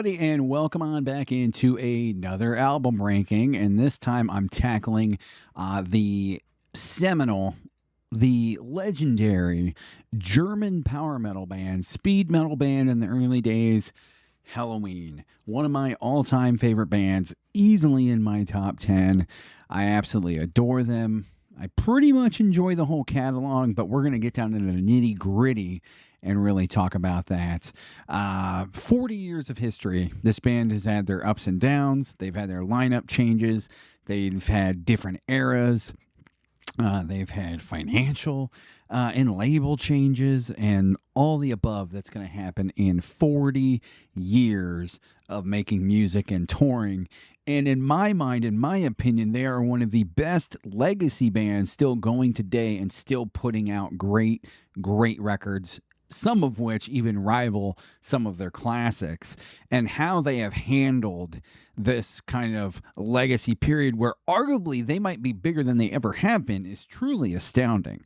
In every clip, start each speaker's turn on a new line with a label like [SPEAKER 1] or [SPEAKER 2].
[SPEAKER 1] And welcome on back into another album ranking. And this time I'm tackling the seminal, the legendary German power metal band, speed metal band in the early days, Helloween. One of my all time favorite bands, easily in my top 10. I absolutely adore them. I pretty much enjoy the whole catalog, but we're going to get down into the nitty gritty and really talk about that. 40 years of history. This band has had their ups and downs. They've had their lineup changes. They've had different eras. They've had financial and label changes and all the above that's going to happen in 40 years of making music and touring. And in my mind, in my opinion, they are one of the best legacy bands still going today and still putting out great records, some of which even rival some of their classics. And how they have handled this kind of legacy period where arguably they might be bigger than they ever have been is truly astounding.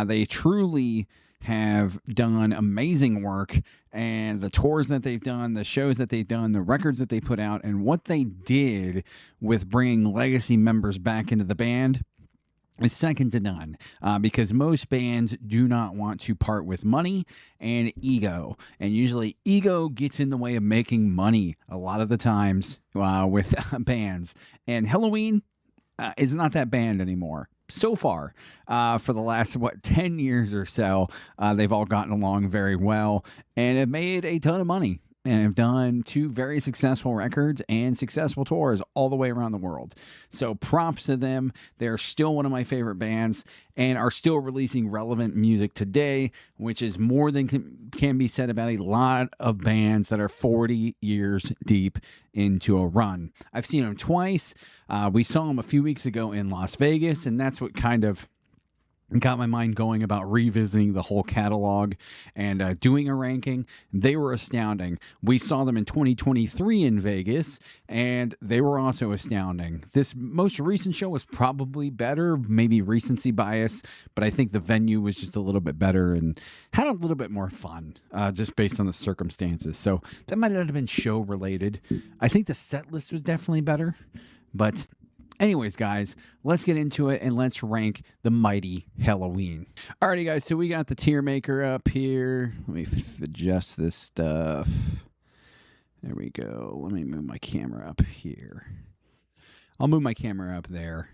[SPEAKER 1] They truly have done amazing work, and the tours that they've done, the shows that they've done, the records that they put out, and what they did with bringing legacy members back into the band is second to none, because most bands do not want to part with money and ego. And usually ego gets in the way of making money a lot of the times with bands. And Helloween is not that band anymore. So far, for the last, 10 years or so, they've all gotten along very well and have made a ton of money and have done 2 very successful records and successful tours all the way around the world. So props to them. They're still one of my favorite bands and are still releasing relevant music today, which is more than can be said about a lot of bands that are 40 years deep into a run. I've seen them twice. We saw them a few weeks ago in Las Vegas, and that's what kind of got my mind going about revisiting the whole catalog and doing a ranking. They were astounding. We saw them in 2023 in Vegas, and they were also astounding. This most recent show was probably better, maybe recency bias, but I think the venue was just a little bit better and had a little bit more fun, just based on the circumstances. So that might not have been show related. I think the set list was definitely better, but anyways, guys, let's get into it and let's rank the mighty Helloween. Alrighty, guys, so we got the tier maker up here. Let me adjust this stuff. There we go. Let me move my camera up here. I'll move my camera up there.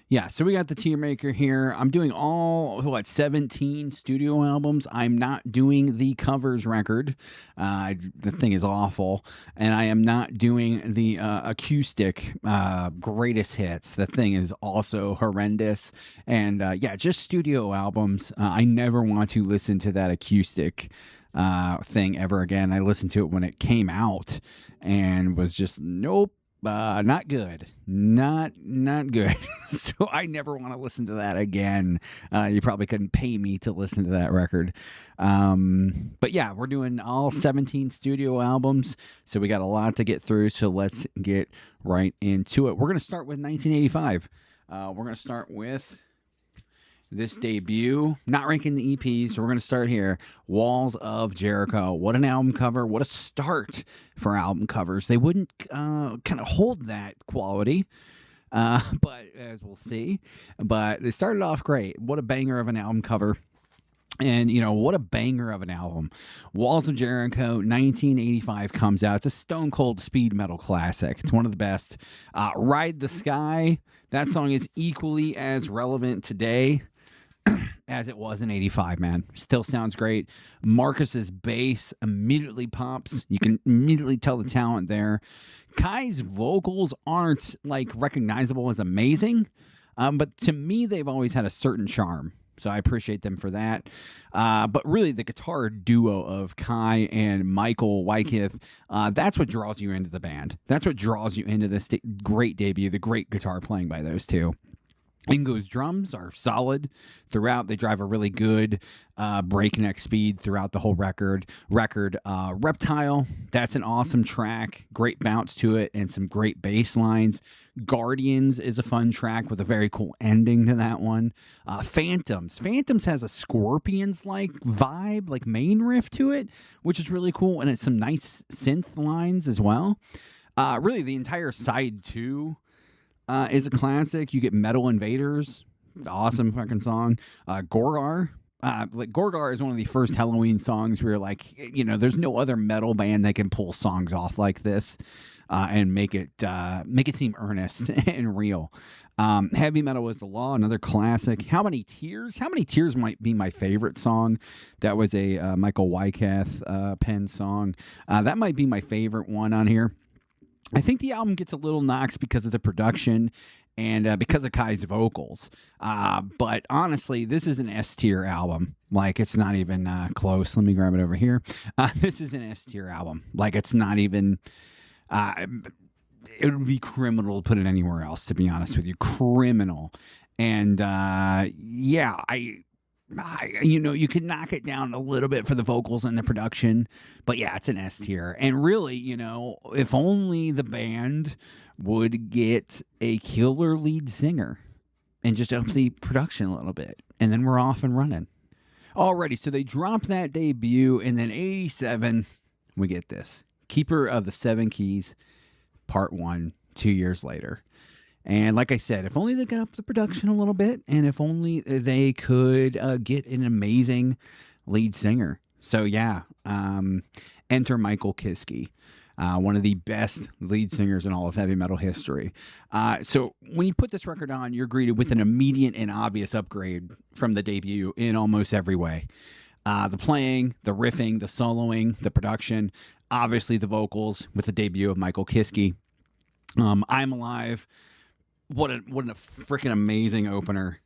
[SPEAKER 1] Yeah, so we got the tier maker here. I'm doing all, 17 studio albums. I'm not doing the covers record. The thing is awful. And I am not doing the acoustic greatest hits. The thing is also horrendous. And yeah, just studio albums. I never want to listen to that acoustic thing ever again. I listened to it when it came out and was just, nope. Not good. Not good. So I never want to listen to that again. You probably couldn't pay me to listen to that record. But yeah, we're doing all 17 studio albums. So we got a lot to get through. So let's get right into it. We're going to start with 1985. We're going to start with this debut, not ranking the EPs, so we're going to start here. Walls of Jericho. What an album cover. What a start for album covers. They wouldn't kind of hold that quality, but as we'll see. But they started off great. What a banger of an album cover. And, what a banger of an album. Walls of Jericho, 1985 comes out. It's a stone cold speed metal classic. It's one of the best. Ride the Sky. That song is equally as relevant today as it was in 85, man. Still sounds great. Marcus's bass immediately pops. You can immediately tell the talent there. Kai's vocals aren't recognizable as amazing, but to me, they've always had a certain charm. So I appreciate them for that. But really, the guitar duo of Kai and Michael Wyckoff, that's what draws you into the band. That's what draws you into this great debut, the great guitar playing by those two. Ingo's drums are solid throughout. They drive a really good breakneck speed throughout the whole record. Reptile, that's an awesome track. Great bounce to it and some great bass lines. Guardians is a fun track with a very cool ending to that one. Phantoms has a Scorpions-like vibe, like main riff to it, which is really cool. And it's some nice synth lines as well. Really, the entire side 2 is a classic. You get Metal Invaders, awesome fucking song. Gorgar, Gorgar is one of the first Helloween songs where, like, there's no other metal band that can pull songs off like this and make it seem earnest and real. Heavy Metal is the Law, another classic. How Many Tears might be my favorite song. That was a Michael Wyckoff pen song. That might be my favorite one on here. I think the album gets a little knocks because of the production and because of Kai's vocals. But honestly, this is an S-tier album. Like, it's not even close. Let me grab it over here. This is an S-tier album. Like, it's not even... it would be criminal to put it anywhere else, to be honest with you. Criminal. And, you could knock it down a little bit for the vocals and the production, but yeah, it's an S tier. And really, if only the band would get a killer lead singer and just up the production a little bit, and then we're off and running. Alrighty, so they dropped that debut, and then 87, we get this. Keeper of the Seven Keys, Part 1, 2 years later. And like I said, if only they got up the production a little bit, and if only they could get an amazing lead singer. So yeah, enter Michael Kiske, one of the best lead singers in all of heavy metal history. So when you put this record on, you're greeted with an immediate and obvious upgrade from the debut in almost every way. The playing, the riffing, the soloing, the production, obviously the vocals with the debut of Michael Kiske. I'm Alive. What a freaking amazing opener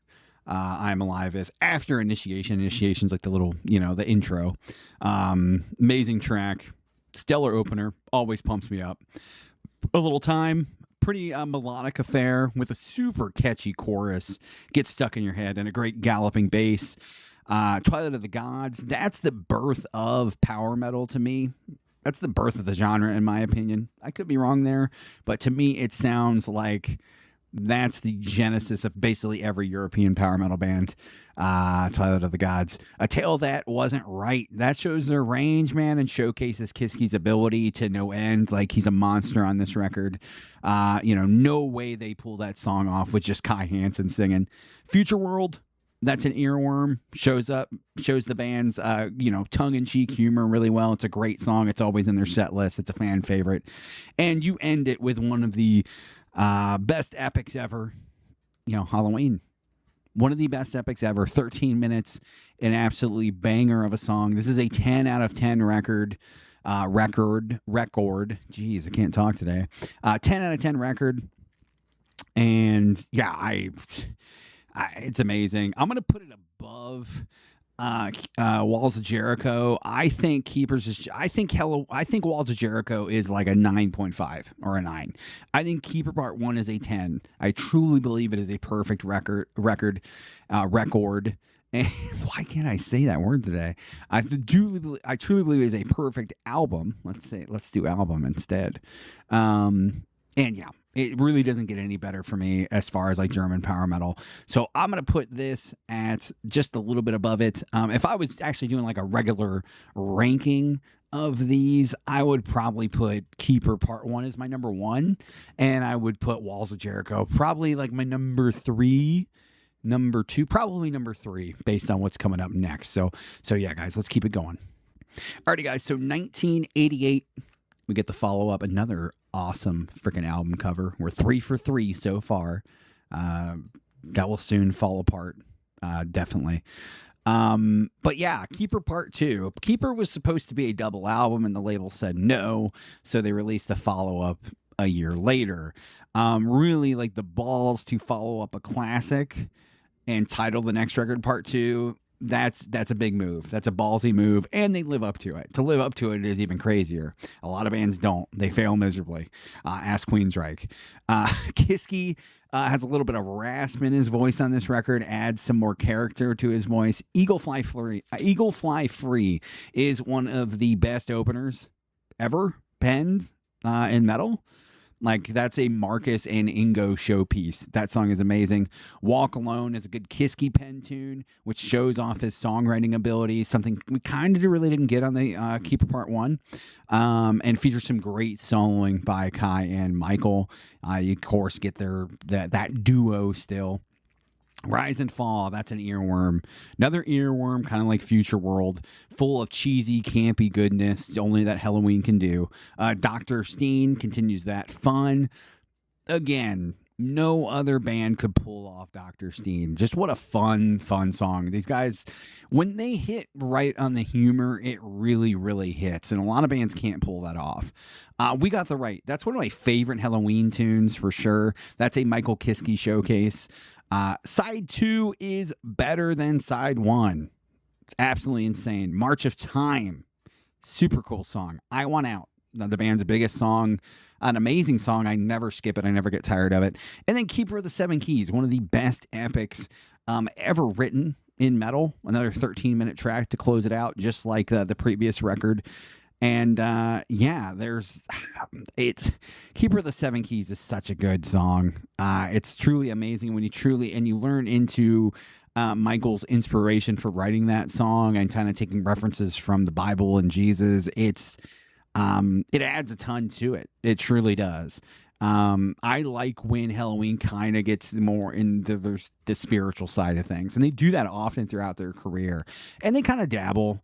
[SPEAKER 1] I'm Alive is. After Initiation's like the little, the intro. Amazing track. Stellar opener. Always pumps me up. A Little Time. Pretty melodic affair with a super catchy chorus. Gets stuck in your head and a great galloping bass. Twilight of the Gods. That's the birth of power metal to me. That's the birth of the genre, in my opinion. I could be wrong there, but to me, it sounds like that's the genesis of basically every European power metal band. Twilight of the Gods. A Tale That Wasn't Right. That shows their range, man, and showcases Kiske's ability to no end. Like, he's a monster on this record. No way they pull that song off with just Kai Hansen singing. Future World. That's an earworm. Shows the band's, tongue-in-cheek humor really well. It's a great song. It's always in their set list. It's a fan favorite. And you end it with one of the best epics ever, Helloween. One of the best epics ever. 13 minutes, an absolutely banger of a song. This is a 10 out of 10 record. Jeez, I can't talk today. 10 out of 10 record. And yeah, it's amazing. I'm going to put it above Walls of Jericho. I think I think Walls of Jericho is like a 9.5 or a 9. I think Keeper Part 1 is a 10. I truly believe it is a perfect record. And why can't I say that word today? I truly believe it is a perfect album. Let's do album instead. And yeah, it really doesn't get any better for me as far as like German power metal. So I'm going to put this at just a little bit above it. If I was actually doing like a regular ranking of these, I would probably put Keeper Part 1 as my number 1. And I would put Walls of Jericho probably like my number 3. Number 2, probably number 3, based on what's coming up next. So yeah, guys, let's keep it going. Alrighty, guys. So 1988, we get the follow-up, another awesome freaking album cover. We're 3 for 3 so far. That will soon fall apart, definitely. But yeah, Keeper Part 2. Keeper was supposed to be a double album, and the label said no, so they released the follow-up a year later. Really, like, the balls to follow up a classic and title the next record Part 2 that's a big move. That's a ballsy move, and they live up to it. To live up to it is even crazier. A lot of bands don't. They fail miserably. Ask Queensryche. Kiski has a little bit of rasp in his voice on this record, adds some more character to his voice. Eagle Fly Free is one of the best openers ever penned in metal. Like, that's a Marcus and Ingo showpiece. That song is amazing. Walk Alone is a good Kiski pen tune, which shows off his songwriting ability, something we kind of really didn't get on the Keeper Part 1, and features some great soloing by Kai and Michael. You, of course, get that duo still. Rise and Fall, that's an earworm. Another earworm, kind of like Future World, full of cheesy, campy goodness, only that Helloween can do. Dr. Steen continues that fun. Again, no other band could pull off Dr. Steen. Just what a fun song. These guys, when they hit right on the humor, it really, really hits. And a lot of bands can't pull that off. We Got the Right. That's one of my favorite Helloween tunes for sure. That's a Michael Kiske showcase. Side 2 is better than side 1. It's absolutely insane. March of Time. Super cool song. I Want Out. The band's biggest song. An amazing song. I never skip it. I never get tired of it. And then Keeper of the Seven Keys. One of the best epics ever written in metal. Another 13-minute track to close it out, just like the previous record. And it's Keeper of the Seven Keys is such a good song. It's truly amazing when you learn into Michael's inspiration for writing that song and kind of taking references from the Bible and Jesus. It adds a ton to it. It truly does. I like when Helloween kind of gets more into the spiritual side of things, and they do that often throughout their career, and they kind of dabble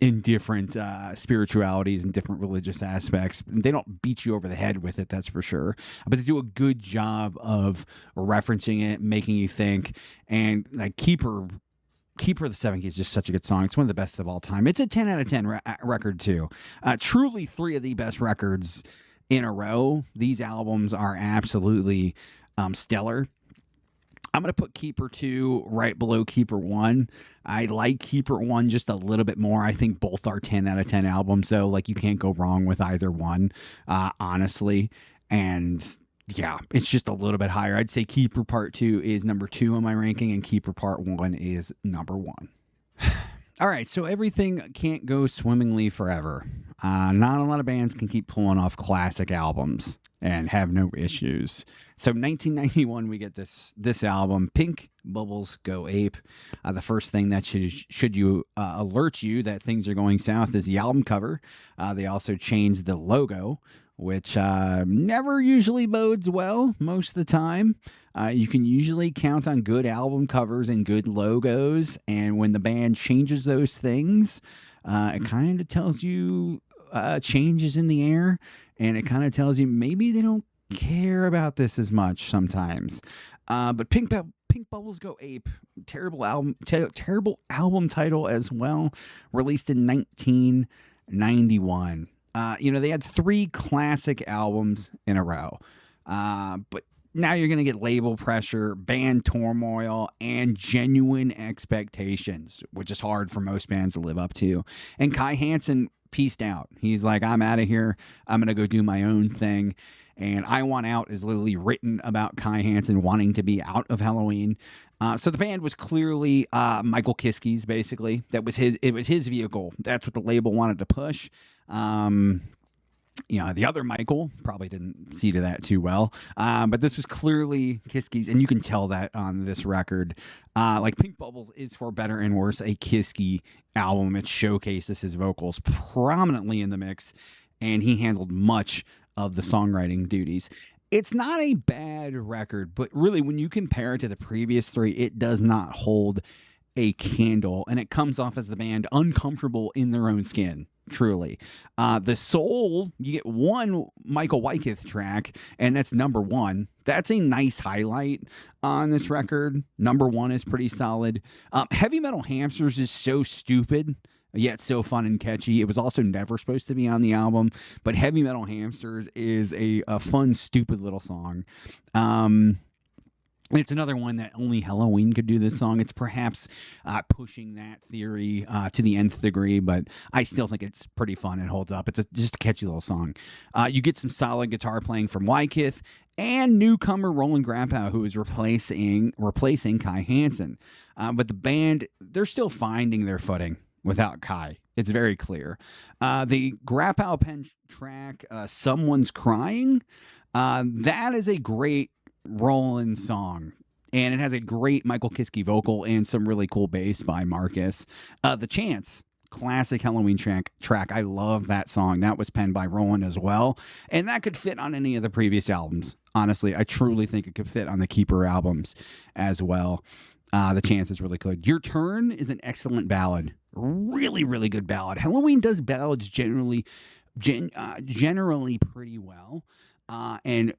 [SPEAKER 1] in different spiritualities and different religious aspects. They don't beat you over the head with it, that's for sure. But they do a good job of referencing it, making you think. And like Keeper of the Seven Keys is just such a good song. It's one of the best of all time. It's a 10 out of 10 record too. Truly 3 of the best records in a row. These albums are absolutely stellar. I'm going to put Keeper 2 right below Keeper 1. I like Keeper 1 just a little bit more. I think both are 10 out of 10 albums, so like you can't go wrong with either one, honestly. And yeah, it's just a little bit higher. I'd say Keeper Part 2 is number 2 on my ranking, and Keeper Part 1 is number 1. All right, so everything can't go swimmingly forever. Not a lot of bands can keep pulling off classic albums and have no issues. So 1991, we get this album, Pink Bubbles Go Ape. The first thing that should alert you that things are going south is the album cover. They also changed the logo, which never usually bodes well most of the time. You can usually count on good album covers and good logos, and when the band changes those things, it kind of tells you changes in the air, and it kind of tells you maybe they don't care about this as much sometimes. But Pink Bubbles Go Ape, terrible album title as well, released in 1991. They had 3 classic albums in a row. But now you're going to get label pressure, band turmoil, and genuine expectations, which is hard for most bands to live up to. And Kai Hansen pieced out. He's like, I'm out of here. I'm going to go do my own thing. And I Want Out is literally written about Kai Hansen wanting to be out of Helloween. So the band was clearly Michael Kiske's, basically. It was his vehicle. That's what the label wanted to push. The other Michael probably didn't see to that too well. But this was clearly Kiske's, and you can tell that on this record. Like Pink Bubbles is, for better and worse, a Kiske album. It showcases his vocals prominently in the mix, and he handled much of the songwriting duties. It's not a bad record, but really when you compare it to the previous 3, it does not hold a candle, and it comes off as the band uncomfortable in their own skin. Truly. The Soul, you get one Michael Wyckoff track, and that's number 1. That's a nice highlight on this record. Number 1 is pretty solid. Heavy Metal Hamsters is so stupid, yet so fun and catchy. It was also never supposed to be on the album, but Heavy Metal Hamsters is a fun, stupid little song. It's another one that only Helloween could do this song. It's perhaps pushing that theory to the nth degree, but I still think it's pretty fun. It holds up. It's just a catchy little song. You get some solid guitar playing from Wyckoff and newcomer Roland Grappow, who is replacing Kai Hansen. But the band, they're still finding their footing without Kai. It's very clear. The Grappow pen track, Someone's Crying, that is a great Roland song, and it has a great Michael Kiske vocal and some really cool bass by Marcus. The Chance, classic Helloween track. I love that song. That was penned by Roland as well, and that could fit on any of the previous albums. Honestly, I truly think it could fit on the Keeper albums as well. The Chance is really good. Your Turn is an excellent ballad. Really, really good ballad. Helloween does ballads generally pretty well, and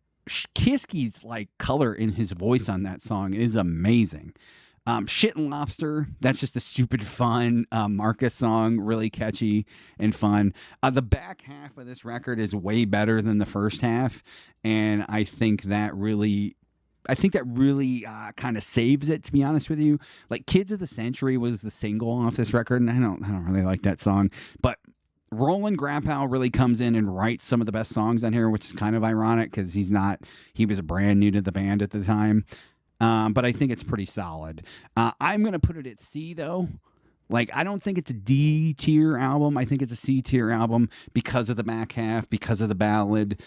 [SPEAKER 1] Kiske's like color in his voice on that song is amazing. Shit and Lobster, that's just a stupid fun Marcus song, really catchy and fun. The back half of this record is way better than the first half, and I think that really kind of saves it, to be honest with you. Like Kids of the Century was the single off this record, and I don't really like that song, but Roland Grappow really comes in and writes some of the best songs on here, which is kind of ironic because he was brand new to the band at the time. But I think it's pretty solid. I'm going to put it at C, though. Like, I don't think it's a D tier album. I think it's a C tier album because of the back half, because of the ballad,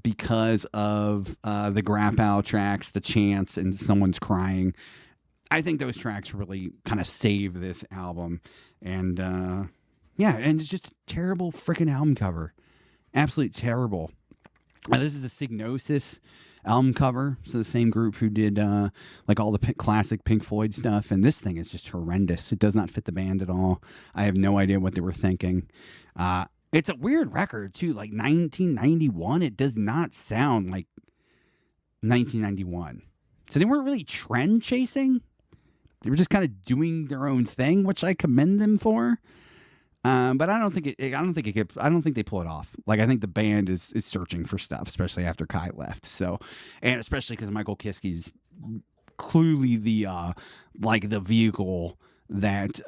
[SPEAKER 1] because of the Grappow tracks, The Chance, and Someone's Crying. I think those tracks really kind of save this album. And, yeah, and it's just a terrible freaking album cover. Absolutely terrible. This is a Signosis album cover. So the same group who did like all the classic Pink Floyd stuff. And this thing is just horrendous. It does not fit the band at all. I have no idea what they were thinking. It's a weird record, too. Like 1991, it does not sound like 1991. So they weren't really trend chasing. They were just kind of doing their own thing, which I commend them for. But I don't think they pull it off. Like, I think the band is searching for stuff, especially after Kai left. So, and especially because Michael Kiske's clearly the vehicle that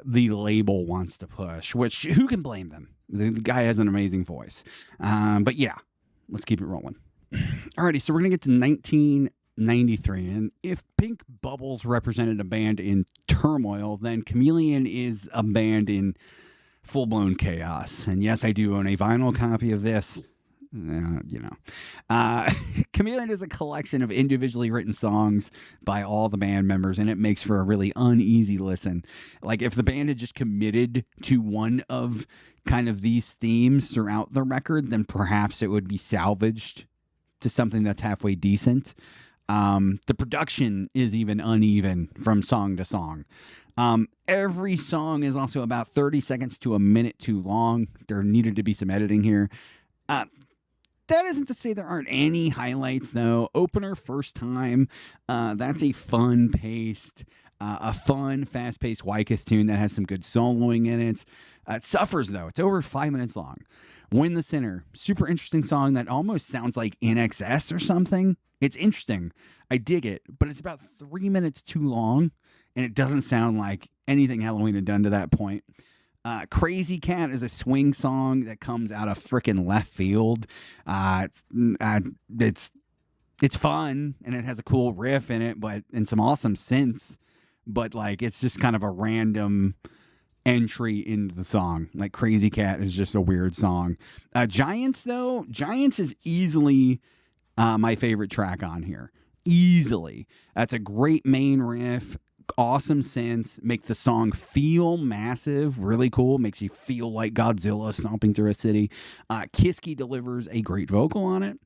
[SPEAKER 1] the label wants to push. Which, who can blame them? The guy has an amazing voice. But yeah, let's keep it rolling. Alrighty, so we're gonna get to 1993, and if Pink Bubbles represented a band in turmoil, then Chameleon is a band in full-blown chaos. And yes, I do own a vinyl copy of this. Chameleon is a collection of individually written songs by all the band members, and it makes for a really uneasy listen. Like, if the band had just committed to one of kind of these themes throughout the record, then perhaps it would be salvaged to something that's halfway decent. The production is even uneven from song to song. Every song is also about 30 seconds to a minute too long. There needed to be some editing here. That isn't to say there aren't any highlights, though. Opener, First Time. That's a fun-paced, fast-paced Wyckoff tune that has some good soloing in it. It suffers, though. It's over 5 minutes long. Win the Sinner. Super interesting song that almost sounds like NXS or something. It's interesting. I dig it, but it's about 3 minutes too long, and it doesn't sound like anything Helloween had done to that point. Crazy Cat is a swing song that comes out of frickin' left field. It's fun, and it has a cool riff in it, and some awesome synths, but like it's just kind of a random entry into the song. Like Crazy Cat is just a weird song. Giants is easily my favorite track on here. Easily. That's a great main riff. Awesome synths, make the song feel massive, really cool, makes you feel like Godzilla stomping through a city. Kiske delivers a great vocal on it.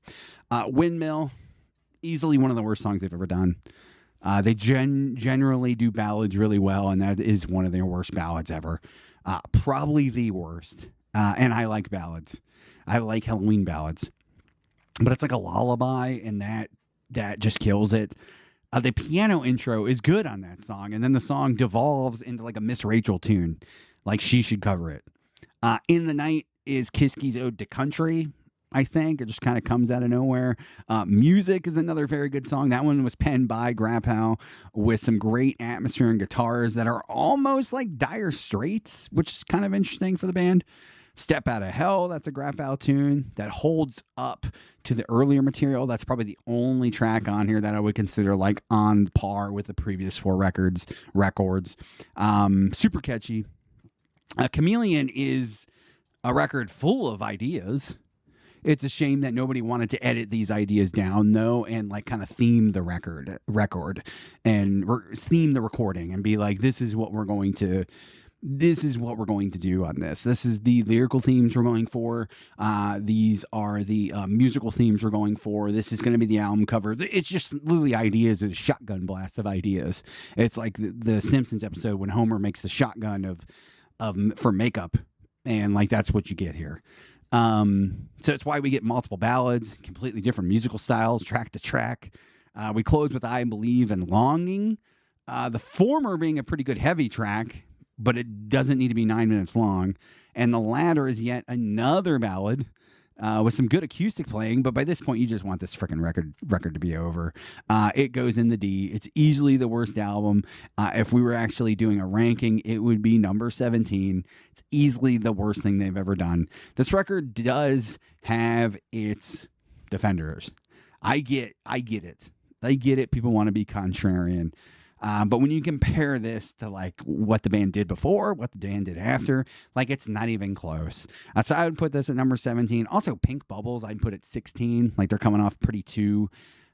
[SPEAKER 1] Windmill, easily one of the worst songs they've ever done. They generally do ballads really well, and that is one of their worst ballads ever. Probably the worst. And I like ballads. I like Helloween ballads. But it's like a lullaby, and that just kills it. The piano intro is good on that song, and then the song devolves into like a Miss Rachel tune, like she should cover it. In the Night is Kiske's ode to country. I think. It just kind of comes out of nowhere. Music is another very good song. That one was penned by Graphow with some great atmosphere and guitars that are almost like Dire Straits, which is kind of interesting for the band. Step Out of Hell, that's a Graphow tune that holds up to the earlier material. That's probably the only track on here that I would consider like on par with the previous 4 records. Super catchy. Chameleon is a record full of ideas. It's a shame that nobody wanted to edit these ideas down, though, and like kind of theme the record and theme the recording and be like, this is what we're going to do on this. This is the lyrical themes we're going for. These are the musical themes we're going for. This is going to be the album cover. It's just literally ideas, a shotgun blast of ideas. It's like the Simpsons episode when Homer makes the shotgun for makeup, and like that's what you get here. So it's why we get multiple ballads, completely different musical styles, track to track. We close with I Believe and Longing. The former being a pretty good heavy track, but it doesn't need to be 9 minutes long. And the latter is yet another ballad with some good acoustic playing, but by this point, you just want this freaking record to be over. It goes in the D. It's easily the worst album. If we were actually doing a ranking, it would be number 17. It's easily the worst thing they've ever done. This record does have its defenders. I get it. I get it. People want to be contrarian. But when you compare this to like what the band did before, what the band did after, like it's not even close. So I would put this at number 17. Also, Pink Bubbles, I'd put at 16. Like they're coming off pretty two.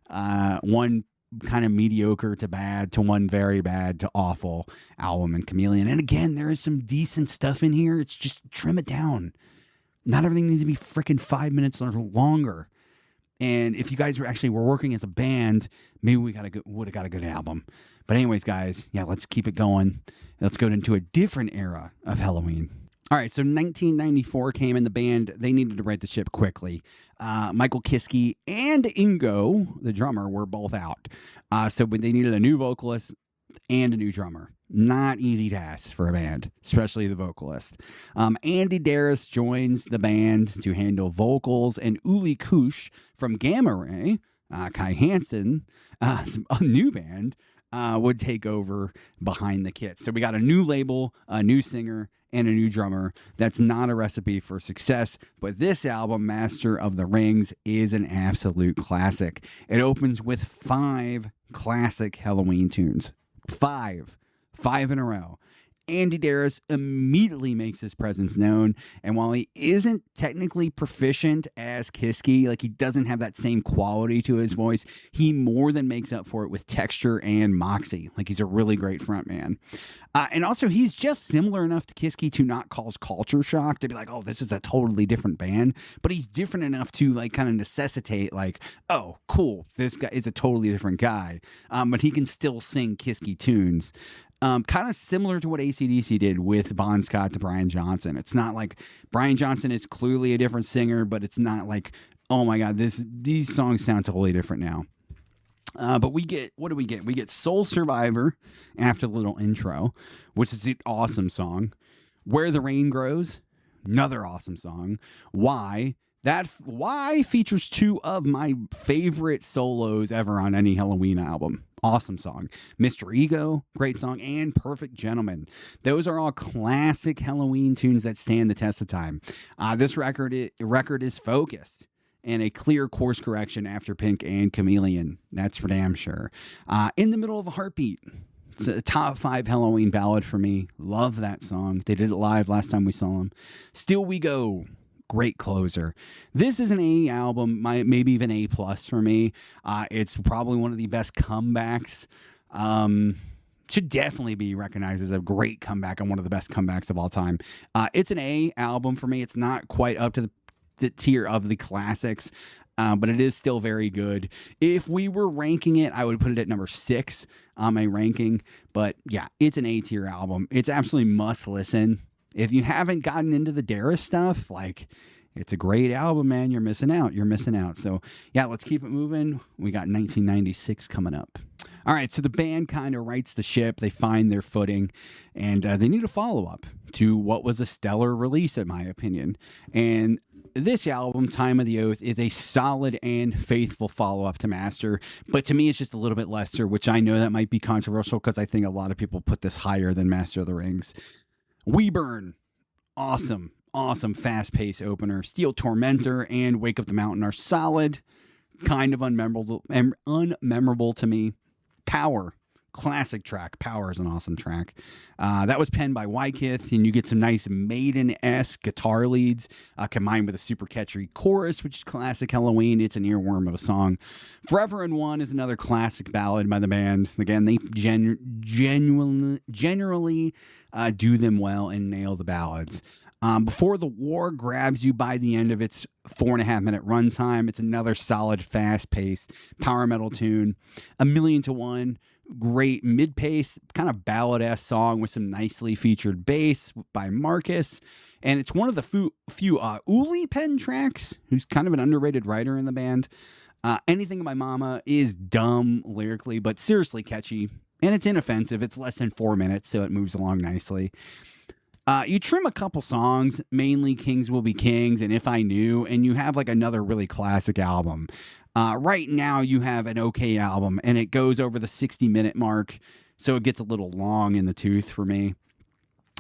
[SPEAKER 1] One kind of mediocre to bad to one very bad to awful album in Chameleon. And again, there is some decent stuff in here. It's just trim it down. Not everything needs to be freaking 5 minutes or longer. And if you guys were working as a band, maybe we would have got a good album. But anyways, guys, yeah, let's keep it going. Let's go into a different era of Helloween. All right, so 1994 came in. The band, they needed to right the ship quickly. Michael Kiske and Ingo, the drummer, were both out. So they needed a new vocalist and a new drummer. Not easy task for a band, especially the vocalist. Andy Darris joins the band to handle vocals, and Uli Kush from Gamma Ray, Kai Hansen, a new band, would take over behind the kit. So we got a new label, a new singer, and a new drummer. That's not a recipe for success, but this album, Master of the Rings, is an absolute classic. It opens with 5 classic Helloween tunes. 5 in a row. Andy Darris immediately makes his presence known, and while he isn't technically proficient as Kiske, like he doesn't have that same quality to his voice, he more than makes up for it with texture and moxie. Like he's a really great frontman. And also, he's just similar enough to Kiske to not cause culture shock, to be like, oh, this is a totally different band, but he's different enough to like kind of necessitate like, oh, cool, this guy is a totally different guy, but he can still sing Kiske tunes. Kind of similar to what AC/DC did with Bon Scott to Brian Johnson. It's not like Brian Johnson is clearly a different singer, but it's not like, oh my God, these songs sound totally different now. But what do we get? We get Soul Survivor after the little intro, which is an awesome song. Where the Rain Grows, another awesome song. Why features 2 of my favorite solos ever on any Helloween album. Awesome song. Mr. Ego, great song, and Perfect Gentleman. Those are all classic Helloween tunes that stand the test of time. This record is focused and a clear course correction after Pink and Chameleon. That's for damn sure. In the Middle of a Heartbeat. It's a top 5 Helloween ballad for me. Love that song. They did it live last time we saw them. Still We Go. Great closer. This is an A album, maybe even A+ for me. It's probably one of the best comebacks. Should definitely be recognized as a great comeback and one of the best comebacks of all time. It's an A album for me. It's not quite up to the tier of the classics, but it is still very good. If we were ranking it, I would put it at number 6 on my ranking. But yeah, it's an A tier album. It's absolutely must listen. If you haven't gotten into the Darris stuff, like, it's a great album, man. You're missing out. So, yeah, let's keep it moving. We got 1996 coming up. All right, so the band kind of rights the ship. They find their footing, and they need a follow-up to what was a stellar release, in my opinion. And this album, Time of the Oath, is a solid and faithful follow-up to Master, but to me it's just a little bit lesser, which I know that might be controversial because I think a lot of people put this higher than Master of the Rings. We Burn, awesome, awesome fast-paced opener. Steel Tormentor and Wake Up the Mountain are solid, kind of unmemorable to me. Power, classic track. Power is an awesome track. That was penned by Wycliffe, and you get some nice Maiden-esque guitar leads combined with a super catchy chorus, which is classic Helloween. It's an earworm of a song. Forever and One is another classic ballad by the band. Again, they generally do them well and nail the ballads. Before the War grabs you by the end of its 4.5 minute runtime. It's another solid, fast-paced power metal tune. A Million to One, great mid-pace, kind of ballad-esque song with some nicely featured bass by Marcus. And it's one of the few Uli pen tracks, who's kind of an underrated writer in the band. Anything by Mama is dumb lyrically, but seriously catchy. And it's inoffensive. It's less than 4 minutes, so it moves along nicely. You trim a couple songs, mainly Kings Will Be Kings and If I Knew, and you have like another really classic album. Right now you have an okay album, and it goes over the 60-minute mark, so it gets a little long in the tooth for me.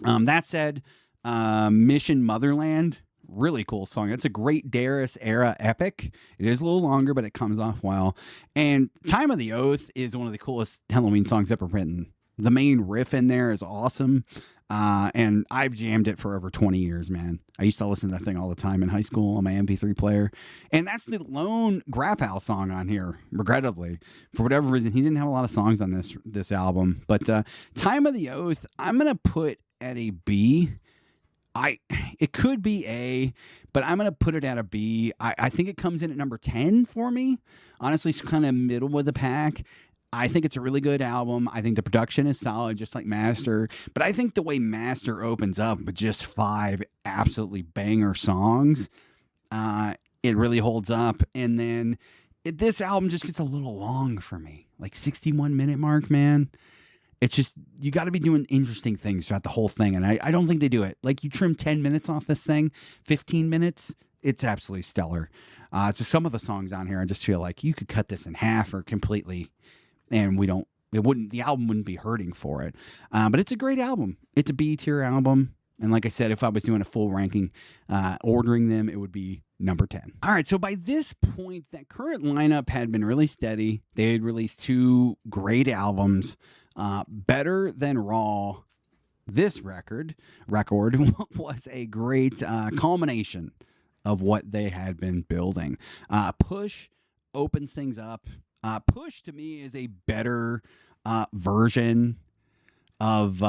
[SPEAKER 1] That said, Mission Motherland, really cool song. It's a great Darius era epic. It is a little longer, but it comes off well. And Time of the Oath is one of the coolest Halloween songs ever written. The main riff in there is awesome. And I've jammed it for over 20 years, man. I used to listen to that thing all the time in high school on my MP3 player. And that's the lone Graphow song on here, regrettably. For whatever reason, he didn't have a lot of songs on this album. But Time of the Oath, I'm going to put at a B. It could be A, but I'm going to put it at a B. I think it comes in at number 10 for me. Honestly, it's kind of middle of the pack. I think it's a really good album. I think the production is solid, just like Master. But I think the way Master opens up with just 5 absolutely banger songs, it really holds up. And then this album just gets a little long for me. Like 61-minute mark, man. It's just, you got to be doing interesting things throughout the whole thing. And I don't think they do it. Like, you trim 10 minutes off this thing, 15 minutes, it's absolutely stellar. So some of the songs on here, I just feel like you could cut this in half or completely, and the album wouldn't be hurting for it. But it's a great album. It's a B-tier album. And like I said, if I was doing a full ranking, ordering them, it would be number 10. All right, so by this point, that current lineup had been really steady. They had released 2 great albums. Better Than Raw, this record was a great culmination of what they had been building. Push opens things up. Push, to me, is a better version of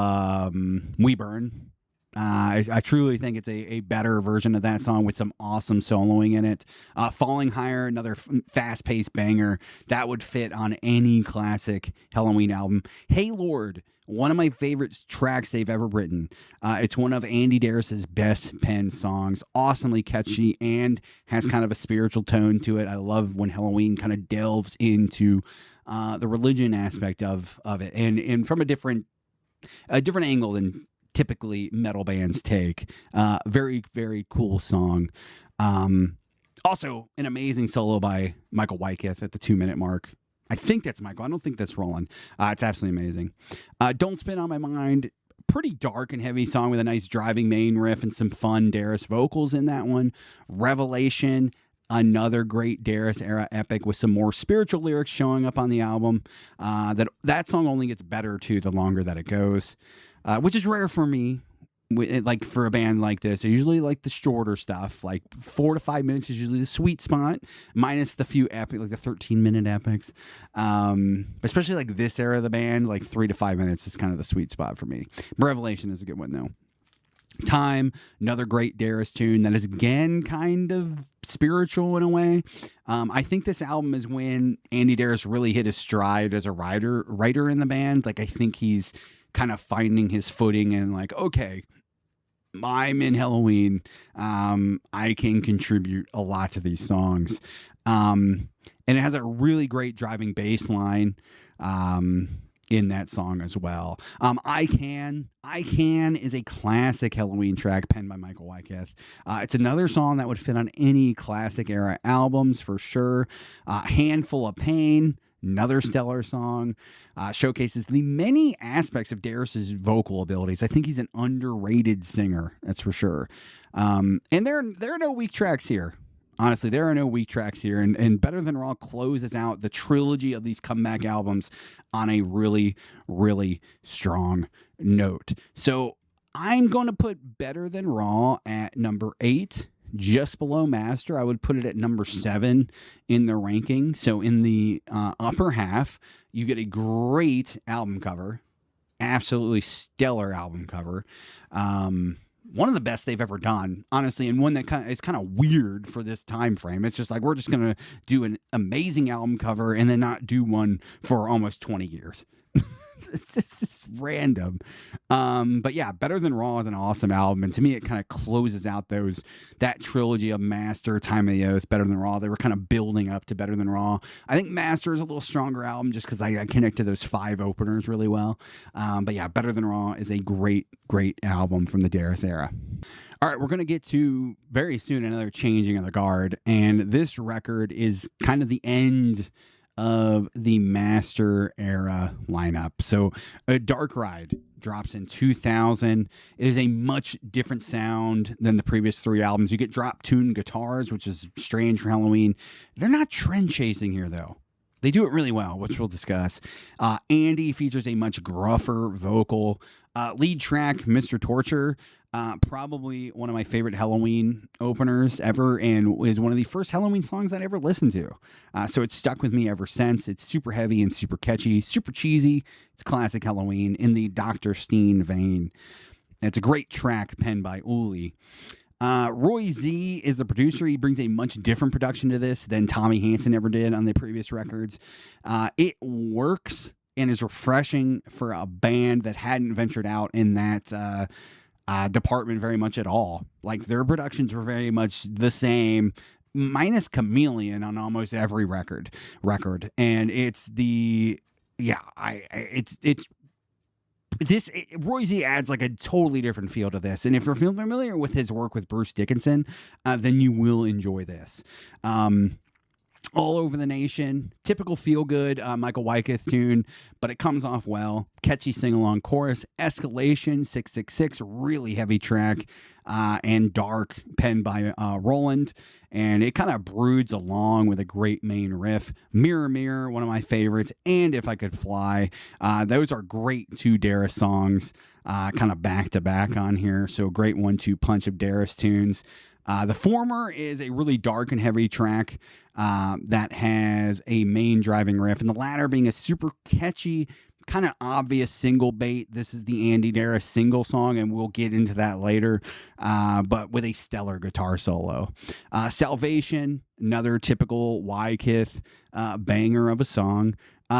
[SPEAKER 1] We Burn. I truly think it's a better version of that song with some awesome soloing in it. Falling Higher, another fast-paced banger that would fit on any classic Helloween album. Hey Lord, one of my favorite tracks they've ever written. It's one of Andy Darius's best penned songs. Awesomely catchy and has kind of a spiritual tone to it. I love when Helloween kind of delves into the religion aspect of it, and from a different angle than typically metal bands take. Very, very cool song. Also, an amazing solo by Michael Wycliffe at the 2-minute mark. I think that's Michael. I don't think that's Roland. It's absolutely amazing. Don't Spin on My Mind. Pretty dark and heavy song with a nice driving main riff and some fun Darius vocals in that one. Revelation, another great Darius era epic with some more spiritual lyrics showing up on the album. That song only gets better too the longer that it goes. Which is rare for me, like for a band like this. I usually like the shorter stuff, like 4 to 5 minutes is usually the sweet spot, minus the few epic, like the 13-minute epics. Especially like this era of the band, like 3 to 5 minutes is kind of the sweet spot for me. Revelation is a good one though. Time, another great Darius tune that is again kind of spiritual in a way. I think this album is when Andy Darius really hit his stride as a writer in the band. Like, I think he's kind of finding his footing and like, okay, I'm in Helloween. I can contribute a lot to these songs. And it has a really great driving bass line. in that song as well. I Can is a classic Helloween track penned by Michael Wyckoff. It's another song that would fit on any classic era albums for sure. Handful of Pain, another stellar song, showcases the many aspects of Darius's vocal abilities. I think he's an underrated singer, that's for sure. And there are no weak tracks here. Honestly, there are no weak tracks here, and Better Than Raw closes out the trilogy of these comeback albums on a really, really strong note. So I'm going to put Better Than Raw at number 8, just below Master. I would put it at number 7 in the ranking. So in the upper half, you get a great album cover, absolutely stellar album cover. One of the best they've ever done, honestly, and one that is kind of weird for this time frame. It's just like, we're just going to do an amazing album cover and then not do one for almost 20 years. It's just random. But yeah, Better Than Raw is an awesome album, and to me it kind of closes out that trilogy of Master, Time of the Oath, Better Than Raw. They were kind of building up to Better Than Raw. I think Master is a little stronger album just because I connect to those 5 openers really well. But yeah, Better Than Raw is a great album from the Darius era. All right, we're going to get to very soon another changing of the guard, and this record is kind of the end of the Master era lineup. So a Dark Ride drops in 2000. It is a much different sound than the previous 3 albums. You get drop tune guitars, which is strange for Helloween. They're not trend chasing here though. They do it really well, which we'll discuss. Andy features a much gruffer vocal. Lead track, Mr. Torture, probably one of my favorite Helloween openers ever, and is one of the first Helloween songs that I ever listened to. So it's stuck with me ever since. It's super heavy and super catchy, super cheesy. It's classic Helloween in the Dr. Steen vein. It's a great track penned by Uli. Roy Z is the producer. He brings a much different production to this than Tommy Hansen ever did on the previous records. It works and is refreshing for a band that hadn't ventured out in that department very much at all. Like, their productions were very much the same, minus Chameleon on almost every record. And it's Roy Z adds like a totally different feel to this. And if you're familiar with his work with Bruce Dickinson, then you will enjoy this. All Over the Nation, typical feel-good Michael Wyckoff tune, but it comes off well. Catchy sing-along chorus. Escalation, 666, really heavy track, and dark, penned by Roland. And it kind of broods along with a great main riff. Mirror, Mirror, one of my favorites, and If I Could Fly. Those are great 2 Darius songs, kind of back-to-back on here. So great 1-2 punch of Darius tunes. The former is a really dark and heavy track that has a main driving riff, and the latter being a super catchy, kind of obvious single bait. This is the Andy Darius single song, and we'll get into that later, but with a stellar guitar solo. Salvation, another typical Wyckoff banger of a song.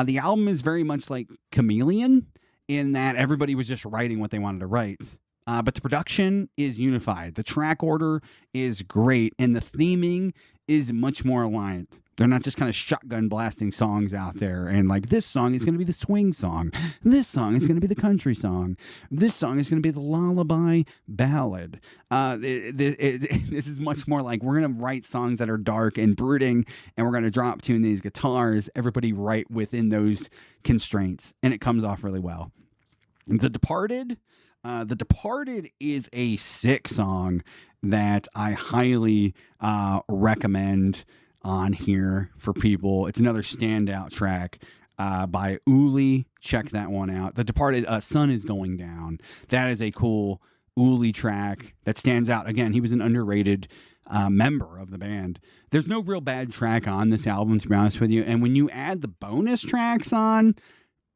[SPEAKER 1] The album is very much like Chameleon in that everybody was just writing what they wanted to write. But the production is unified. The track order is great, and the theming is much more aligned. They're not just kind of shotgun blasting songs out there and like, this song is going to be the swing song. This song is going to be the country song. This song is going to be the lullaby ballad. This is much more like, we're going to write songs that are dark and brooding, and we're going to drop tune these guitars. Everybody write within those constraints, and it comes off really well. The Departed is a sick song that I highly recommend on here for people. It's another standout track by Uli. Check that one out. The Departed, Sun Is Going Down. That is a cool Uli track that stands out. Again, he was an underrated member of the band. There's no real bad track on this album, to be honest with you. And when you add the bonus tracks on,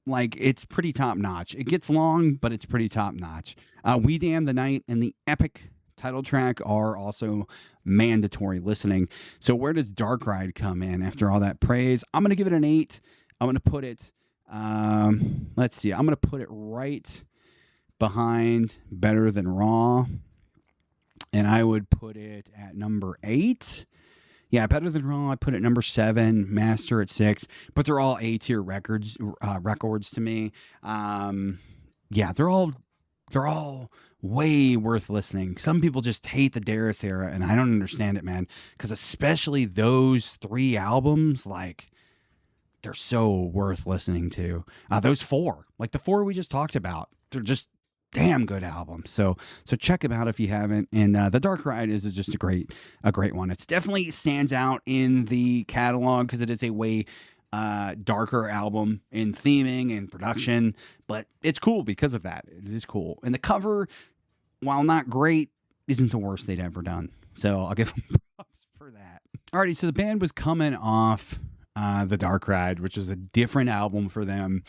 [SPEAKER 1] like, it's pretty top notch. It gets long, but it's pretty top notch. We Damn the Night and the epic title track are also mandatory listening. So where does Dark Ride come in after all that praise? I'm going to give it an 8. I'm going to put it, let's see. I'm going to put it right behind Better Than Raw. And I would put it at number 8. Yeah, Better Than Raw, I put at number 7, Master at 6, but they're all A-tier records to me. Yeah, they're all way worth listening. Some people just hate the Darius era, and I don't understand it, man. Because especially those 3 albums, like, they're so worth listening to. Those 4, like the 4 we just talked about, they're just damn good albums. So check them out if you haven't. And The Dark Ride is just a great one. It's definitely stands out in the catalog because it is a way darker album in theming and production, but it's cool because of that. It is cool. And the cover, while not great, isn't the worst they'd ever done. So I'll give them props for that. Alrighty, so the band was coming off The Dark Ride, which is a different album for them.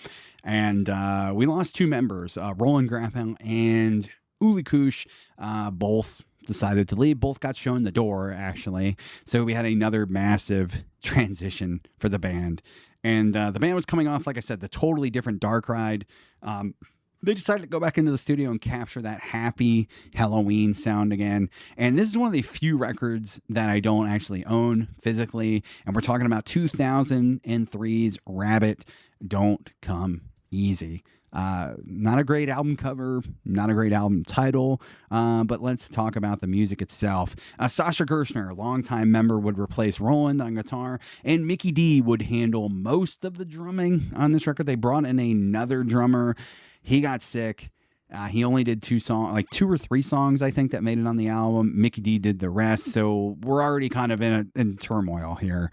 [SPEAKER 1] And we lost 2 members, Roland Grappel and Uli Kush, both decided to leave. Both got shown the door, actually. So we had another massive transition for the band. And the band was coming off, like I said, the totally different Dark Ride. They decided to go back into the studio and capture that happy Helloween sound again. And this is one of the few records that I don't actually own physically. And we're talking about 2003's Rabbit Don't Come Easy. Not a great album cover, not a great album title, but let's talk about the music itself. Sasha Gerstner, a longtime member, would replace Roland on guitar, and Mickey D would handle most of the drumming on this record. They brought in another drummer. He got sick. He only did 2 or 3 songs, I think, that made it on the album. Mickey D did the rest, so we're already kind of in turmoil here.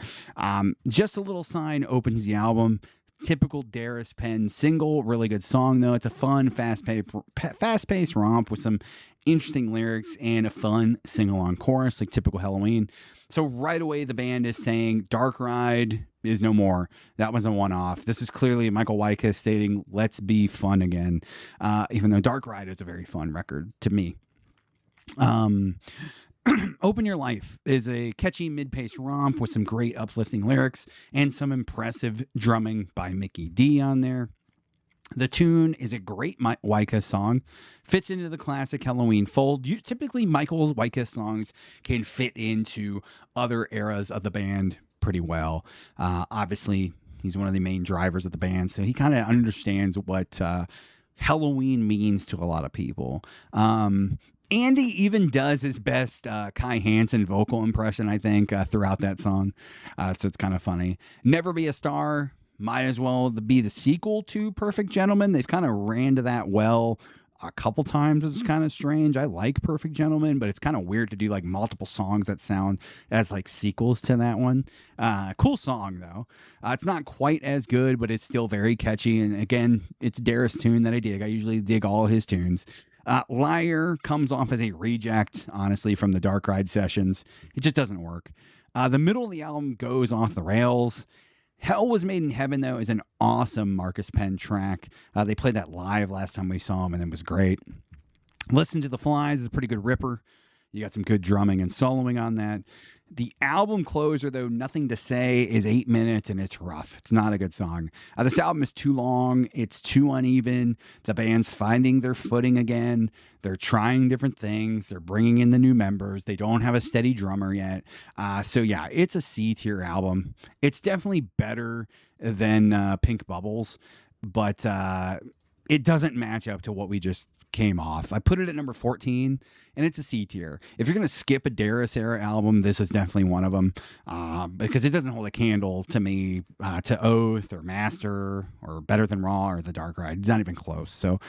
[SPEAKER 1] Just a Little Sign opens the album. Typical Darius Penn single, really good song though. It's a fun, fast-paced romp with some interesting lyrics and a fun sing-along chorus, like typical Helloween. So right away, the band is saying Dark Ride is no more. That was a one-off. This is clearly Michael Wyckoff stating, "Let's be fun again," even though Dark Ride is a very fun record to me. Open Your Life is a catchy mid-paced romp with some great uplifting lyrics and some impressive drumming by Mickey D on there. The tune is a great Wyckoff song, fits into the classic Helloween fold. Typically, Michael Wyckoff songs can fit into other eras of the band pretty well. Obviously, he's one of the main drivers of the band, so he kind of understands what Helloween means to a lot of people. Andy even does his best Kai Hansen vocal impression, I think, throughout that song. So it's kind of funny. Never Be a Star might as well be the sequel to Perfect Gentleman. They've kind of ran to that well a couple times. It's kind of strange. I like Perfect Gentleman, but it's kind of weird to do like multiple songs that sound as like sequels to that one. Cool song though. It's not quite as good, but it's still very catchy. And again, it's Darius' tune that I dig. I usually dig all his tunes. Liar comes off as a reject, honestly, from the Dark Ride sessions. It just doesn't work. The middle of the album goes off the rails. Hell Was Made in Heaven, though, is an awesome Marcus Penn track. They played that live last time we saw him, and it was great. Listen to the Flies is a pretty good ripper. You got some good drumming and soloing on that. The album closer, though, Nothing to Say, is 8 minutes, and it's rough. It's not a good song. This album is too long. It's too uneven. The band's finding their footing again. They're trying different things. They're bringing in the new members. They don't have a steady drummer yet. So, yeah, it's a C-tier album. It's definitely better than Pink Bubbles, but it doesn't match up to what we just came off. I put it at number 14, and it's a C tier. If you're going to skip a Darius era album, this is definitely one of them, because it doesn't hold a candle to me to Oath or Master or Better Than Raw or The Dark Ride. It's not even close. So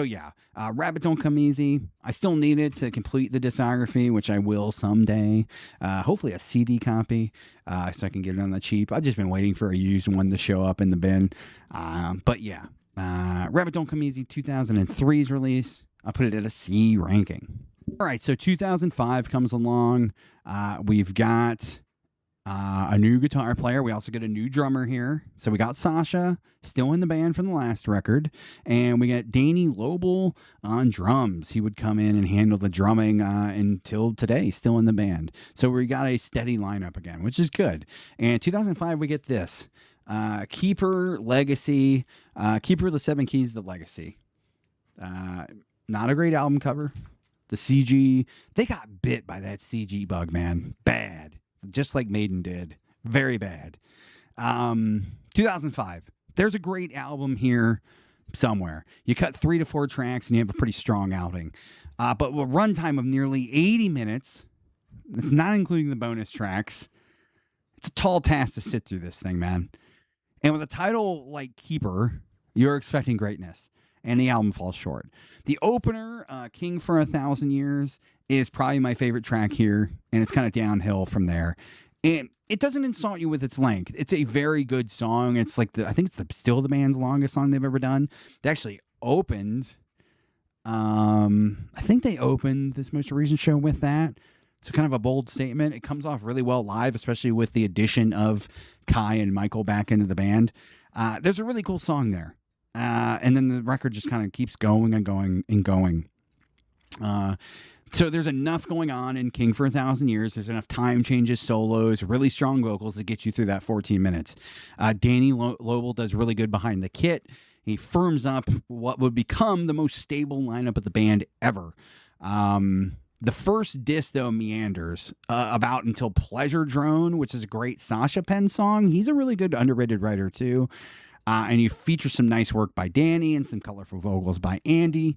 [SPEAKER 1] yeah, Rabbit Don't Come Easy. I still need it to complete the discography, which I will someday. Hopefully a CD copy, so I can get it on the cheap. I've just been waiting for a used one to show up in the bin. But yeah. Rabbit Don't Come Easy, 2003's release. I put it at a C ranking. All right, so 2005 comes along. We've got a new guitar player. We also get a new drummer here. So we got Sasha, still in the band from the last record. And we got Danny Lobel on drums. He would come in and handle the drumming until today, still in the band. So we got a steady lineup again, which is good. And 2005, we get this. Keeper, Legacy, Keeper of the Seven Keys, The Legacy. Not a great album cover. The CG, they got bit by that CG bug, man. Bad. just like Maiden did. Very bad. 2005. There's a great album here somewhere. You cut 3 to 4 tracks and you have a pretty strong outing. But a runtime of nearly 80 minutes, it's not including the bonus tracks. It's a tall task to sit through this thing, man. And with a title like Keeper, you're expecting greatness. And the album falls short. The opener, King for 1,000 Years, is probably my favorite track here. And it's kind of downhill from there. And it doesn't insult you with its length. It's a very good song. It's like I think it's still the band's longest song they've ever done. They actually opened, I think they opened this most recent show with that. It's kind of a bold statement. It comes off really well live, especially with the addition of Kai and Michael back into the band. There's a really cool song there. And then the record just kind of keeps going and going and going. So there's enough going on in King for 1,000 Years. There's enough time changes, solos, really strong vocals to get you through that 14 minutes. Danny Lobel does really good behind the kit. He firms up what would become the most stable lineup of the band ever. The first disc, though, meanders about until Pleasure Drone, which is a great Sasha Penn song. He's a really good underrated writer, too. And you feature some nice work by Danny and some colorful vocals by Andy.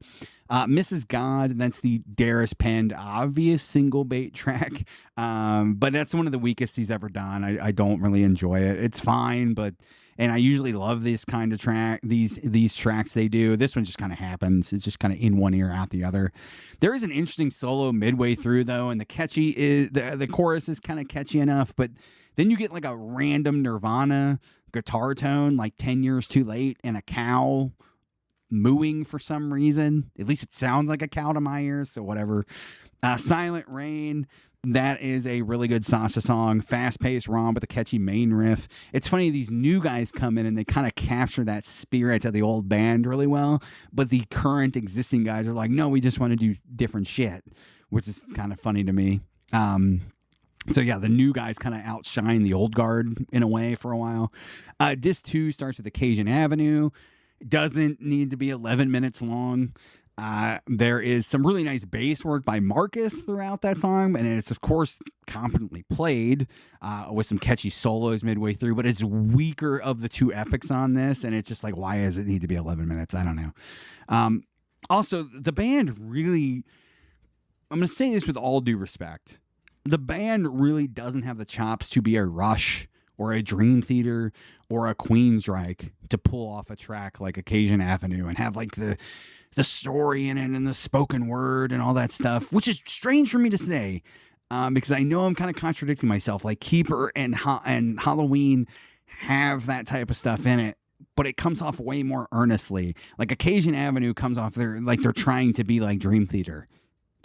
[SPEAKER 1] Mrs. God, that's the Darius penned obvious single bait track. But that's one of the weakest he's ever done. I don't really enjoy it. It's fine, and I usually love this kind of track, these tracks they do. This one just kind of happens. It's just kind of in one ear, out the other. There is an interesting solo midway through, though, and the chorus is kind of catchy enough, but then you get like a random Nirvana guitar tone, like 10 Years Too Late, and a cow mooing for some reason. At least it sounds like a cow to my ears, so whatever. Silent Rain, that is a really good Sasha song. Fast-paced romp with a catchy main riff. It's funny, these new guys come in and they kind of capture that spirit of the old band really well, but the current existing guys are like, no, we just want to do different shit, which is kind of funny to me. So yeah, the new guys kind of outshine the old guard in a way for a while. Disc 2 starts with Occasion Avenue. Doesn't need to be 11 minutes long. There is some really nice bass work by Marcus throughout that song, and it's, of course, competently played with some catchy solos midway through, but it's weaker of the two epics on this, and it's just like, why does it need to be 11 minutes? I don't know. Also, the band really, I'm going to say this with all due respect, the band really doesn't have the chops to be a Rush or a Dream Theater or a Queensryche to pull off a track like Occasion Avenue and have like the story in it and the spoken word and all that stuff, which is strange for me to say because I know I'm kind of contradicting myself. Like Keeper and Helloween have that type of stuff in it, but it comes off way more earnestly. Like Occasion Avenue comes off they're trying to be like Dream Theater,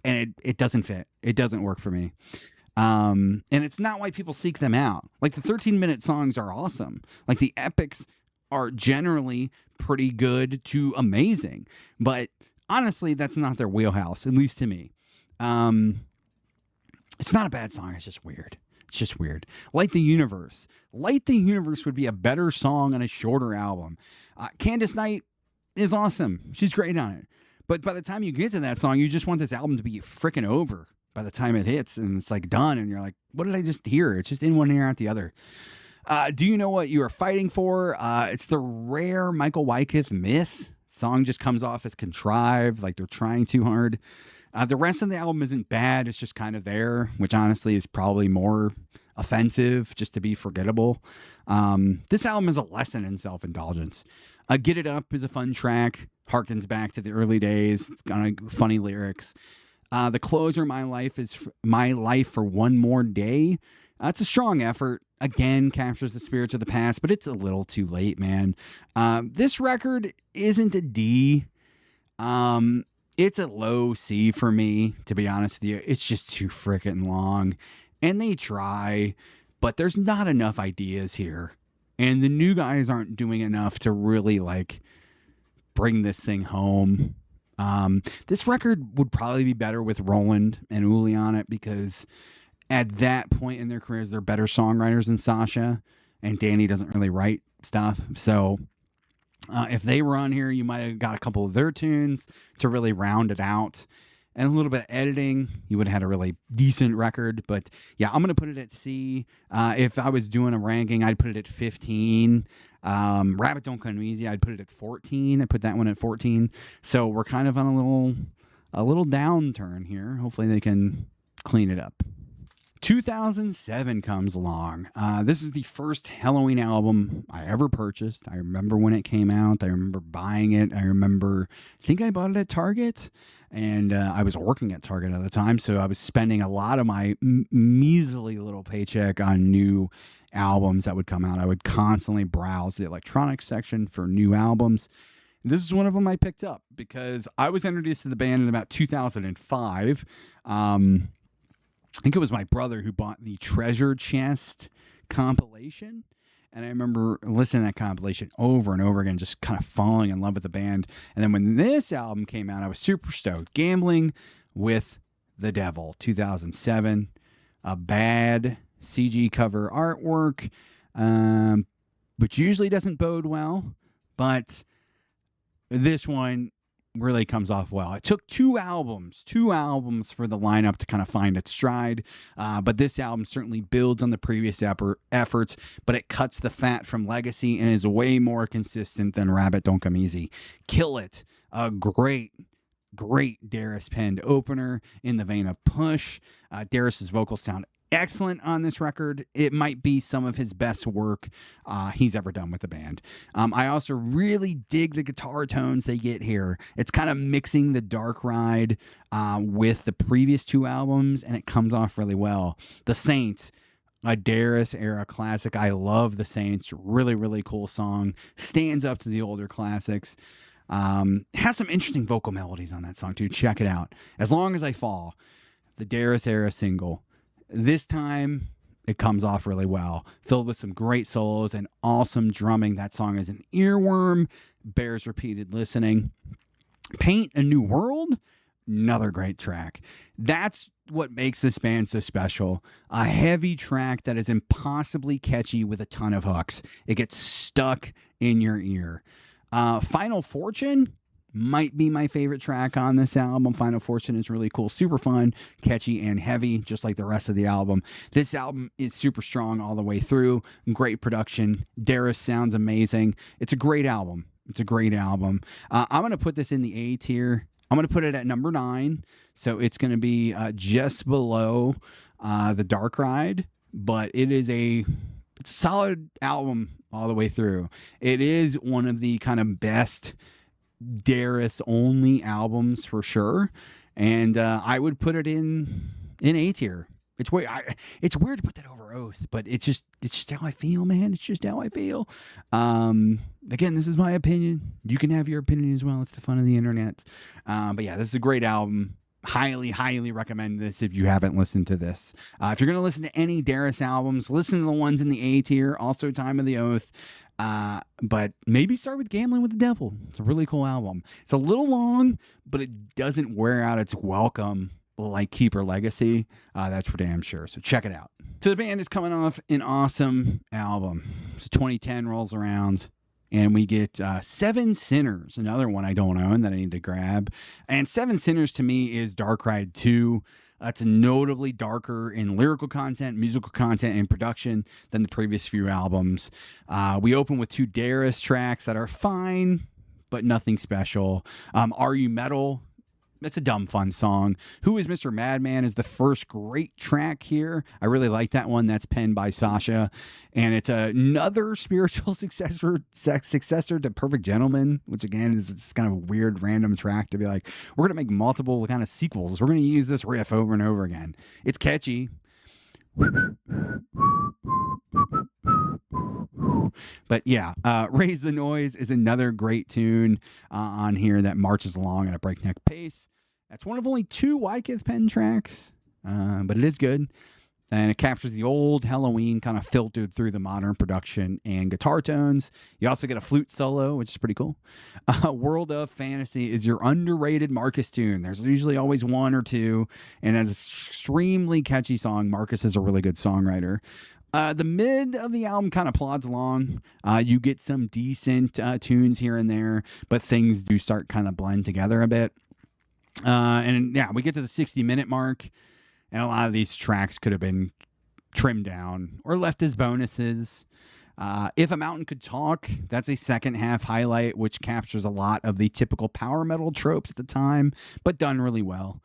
[SPEAKER 1] and it doesn't fit. It doesn't work for me. And it's not why people seek them out. Like the 13-minute songs are awesome. Like the epics are generally pretty good to amazing, but honestly, that's not their wheelhouse, at least to me. It's not a bad song. It's just weird. It's just weird. Light the Universe. Light the Universe would be a better song on a shorter album. Candace Knight is awesome. She's great on it. But by the time you get to that song, you just want this album to be freaking over by the time it hits and it's like done. And you're like, what did I just hear? It's just in one ear, out the other. Do you know what you are fighting for? It's the rare Michael Wyckoff miss. Song just comes off as contrived, like they're trying too hard. The rest of the album isn't bad. It's just kind of there, which honestly is probably more offensive just to be forgettable. This album is a lesson in self-indulgence. Get It Up is a fun track. Harkens back to the early days. It's got funny lyrics. The closer, My Life for One More Day. It's a strong effort. Again, captures the spirits of the past, but it's a little too late, man. This record isn't a D. It's a low C for me, to be honest with you. It's just too freaking long. And they try, but there's not enough ideas here. And the new guys aren't doing enough to really, bring this thing home. This record would probably be better with Roland and Uli on it because at that point in their careers, they're better songwriters than Sasha, and Danny doesn't really write stuff. So if they were on here, you might have got a couple of their tunes to really round it out. and a little bit of editing, you would have had a really decent record. But yeah, I'm going to put it at C. If I was doing a ranking, I'd put it at 15. Rabbit Don't Come Easy, I'd put it at 14. I put that one at 14. So we're kind of on a little downturn here. Hopefully they can clean it up. 2007 comes along. This is the first Helloween album I ever purchased. I remember when it came out. I remember buying it. I think I bought it at Target, and I was working at Target at the time, so I was spending a lot of my measly little paycheck on new albums that would come out. I would constantly browse the electronics section for new albums. This is one of them I picked up because I was introduced to the band in about 2005. I think it was my brother who bought the Treasure Chest compilation. And I remember listening to that compilation over and over again, just kind of falling in love with the band. And then when this album came out, I was super stoked. Gambling with the Devil, 2007. A bad CG cover artwork, which usually doesn't bode well. But this one really comes off well. It took two albums for the lineup to kind of find its stride, but this album certainly builds on the previous efforts, but it cuts the fat from Legacy and is way more consistent than Rabbit Don't Come Easy. Kill It, a great Darius penned opener in the vein of Push. Darius's vocals sound excellent on this record. It might be some of his best work he's ever done with the band. I also really dig the guitar tones they get here. It's kind of mixing the Dark Ride with the previous two albums, and it comes off really well. The Saints, a Darius era classic. I love The Saints. Really, really cool song. Stands up to the older classics. Has some interesting vocal melodies on that song too. Check it out. As Long as I Fall, the Darius era single. This time, it comes off really well, filled with some great solos and awesome drumming. That song is an earworm, bears repeated listening. Paint a New World, another great track. That's what makes this band so special. A heavy track that is impossibly catchy with a ton of hooks. It gets stuck in your ear. Final Fortune might be my favorite track on this album. Final Fortune is really cool, super fun, catchy, and heavy, just like the rest of the album. This album is super strong all the way through. Great production. Darius sounds amazing. It's a great album. I'm going to put this in the A tier. I'm going to put it at number 9. So it's going to be just below The Dark Ride, but it's a solid album all the way through. It is one of the kind of best Darius only albums for sure, and I would put it in A tier. It's weird to put that over Oath, but it's just how I feel, man. It's just how I feel. Again, this is my opinion. You can have your opinion as well. It's the fun of the internet. But yeah, this is a great album. Highly recommend this if you haven't listened to this. If you're going to listen to any Darius albums, listen to the ones in the A tier, also Time of the Oath. But maybe start with Gambling with the Devil. It's a really cool album. It's a little long, but it doesn't wear out its welcome like Keeper Legacy. That's for damn sure. So check it out. So the band is coming off an awesome album. So 2010 rolls around, and we get Seven Sinners, another one I don't own that I need to grab. And Seven Sinners to me is Dark Ride 2. It's notably darker in lyrical content, musical content, and production than the previous few albums. We open with 2 Darius tracks that are fine, but nothing special. Are You Metal? It's a dumb fun song. Who is Mr. Madman is the first great track here. I really like that one. That's penned by Sasha. And it's another spiritual successor to Perfect Gentleman, which again is just kind of a weird random track to be like, we're going to make multiple kind of sequels. We're going to use this riff over and over again. It's catchy. But yeah, Raise the Noise is another great tune on here that marches along at a breakneck pace. That's one of only 2 Wycliffe Penn tracks, but it is good. And it captures the old Helloween kind of filtered through the modern production and guitar tones. You also get a flute solo, which is pretty cool. World of Fantasy is your underrated Marcus tune. There's usually always 1 or 2, and it's an extremely catchy song. Marcus is a really good songwriter. The mid of the album kind of plods along. You get some decent tunes here and there, but things do start kind of blend together a bit. And yeah, we get to the 60-minute mark, and a lot of these tracks could have been trimmed down or left as bonuses. If a Mountain Could Talk, that's a second half highlight, which captures a lot of the typical power metal tropes at the time, but done really well.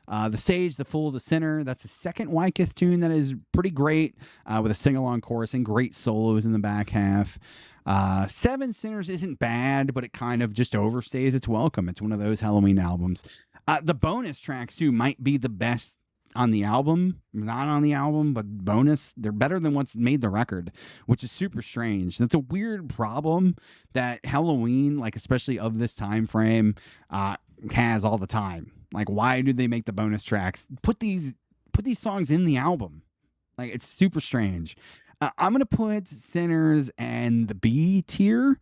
[SPEAKER 1] The Sage, the Fool, the Sinner, that's a second Wyckoff tune that is pretty great, with a sing-along chorus and great solos in the back half. Seven Sinners isn't bad, but it kind of just overstays its welcome. It's one of those Helloween albums. The bonus tracks, too, might be the best on the album, not on the album, but bonus. They're better than what's made the record, which is super strange. That's a weird problem that Helloween, like especially of this time frame, has all the time. Like, why do they make the bonus tracks? Put these songs in the album. Like, it's super strange. I'm gonna put Sinners and the B tier,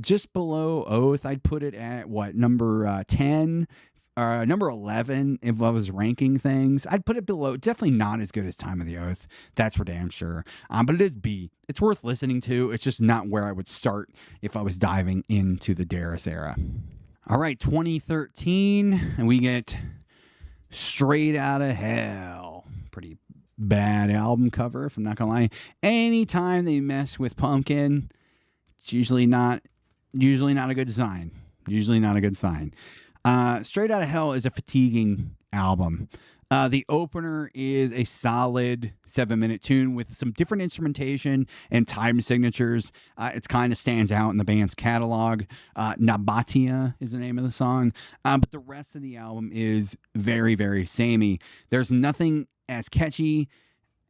[SPEAKER 1] just below Oath. I'd put it at number 10. Number 11, if I was ranking things, I'd put it below. Definitely not as good as Time of the Oath. That's for damn sure. But it is B. It's worth listening to. It's just not where I would start if I was diving into the Darius era. All right, 2013, and we get Straight Outta Hell. Pretty bad album cover, if I'm not gonna lie. Anytime they mess with Pumpkin, it's usually not a good sign. Usually not a good sign. Straight Outta Hell is a fatiguing album. The opener is a solid 7-minute tune with some different instrumentation and time signatures. It kind of stands out in the band's catalog. Nabatia is the name of the song. But the rest of the album is very, very samey. There's nothing as catchy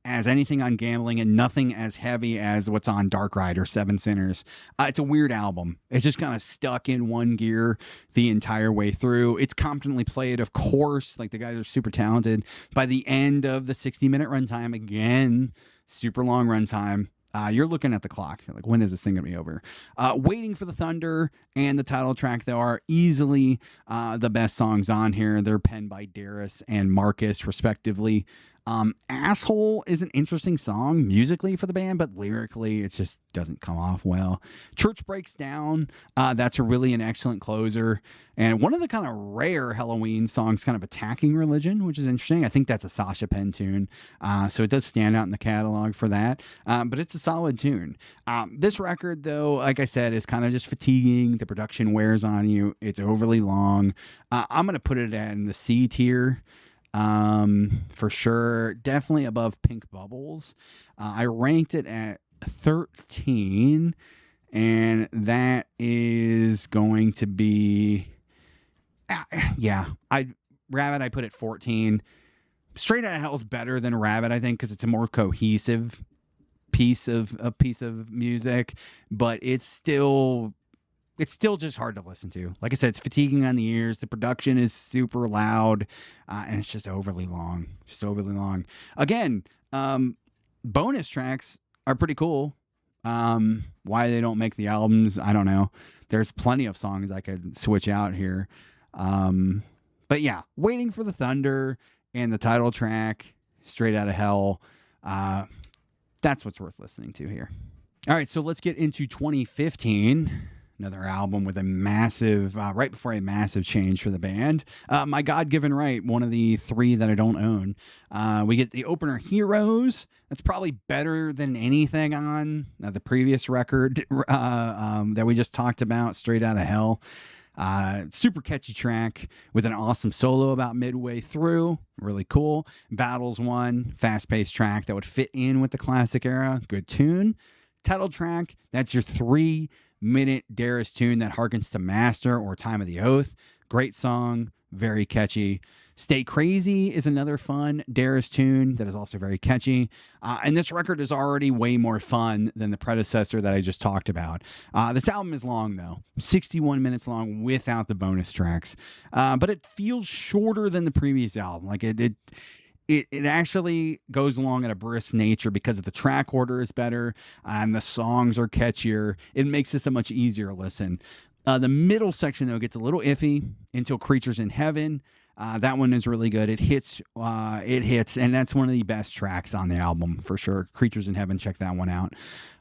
[SPEAKER 1] as anything on Gambling and nothing as heavy as what's on Dark Ride or Seven Sinners. It's a weird album. It's just kind of stuck in one gear the entire way through. It's competently played, of course. Like, the guys are super talented. By the end of the 60-minute runtime, again, super long runtime, you're looking at the clock. Like, when is this thing going to be over? Waiting for the Thunder and the title track, though, are easily the best songs on here. They're penned by Darius and Marcus, respectively. Asshole is an interesting song musically for the band, but lyrically it just doesn't come off well. Church Breaks Down, that's really an excellent closer, and one of the kind of rare Helloween songs kind of attacking religion, which is interesting. I think that's a Sasha Penn tune, so it does stand out in the catalog for that, but it's a solid tune. This record, though, like I said, is kind of just fatiguing. The production wears on you. It's overly long. I'm going to put it in the C tier. For sure, definitely above Pink Bubbles. I ranked it at 13, and that is going to be Rabbit I put at 14. Straight Outta Hell is better than Rabbit, I think, because it's a more cohesive piece of music, but it's still just hard to listen to. Like I said, it's fatiguing on the ears. The production is super loud, and it's just overly long. Again, bonus tracks are pretty cool. Why they don't make the albums, I don't know. There's plenty of songs I could switch out here. But yeah, Waiting for the Thunder and the title track, Straight Outta Hell, that's what's worth listening to here. All right, so let's get into 2015. Another album with a massive, right before a massive change for the band. My God-Given Right, one of the three that I don't own. We get the opener, Heroes. That's probably better than anything on the previous record that we just talked about, Straight Outta Hell. Super catchy track with an awesome solo about midway through. Really cool. Battles One, fast-paced track that would fit in with the classic era. Good tune. Title track, that's your 3-minute Darius tune that harkens to Master or Time of the Oath. Great song, very catchy. Stay Crazy is another fun Darius tune that is also very catchy. And this record is already way more fun than the predecessor that I just talked about. This album is long, though. 61 minutes long without the bonus tracks. But it feels shorter than the previous album. Like it actually goes along at a brisk nature because of the track order is better and the songs are catchier. It makes this a much easier listen. The middle section, though, gets a little iffy until Creatures in Heaven. That one is really good. It hits, and that's one of the best tracks on the album for sure. Creatures in Heaven, check that one out.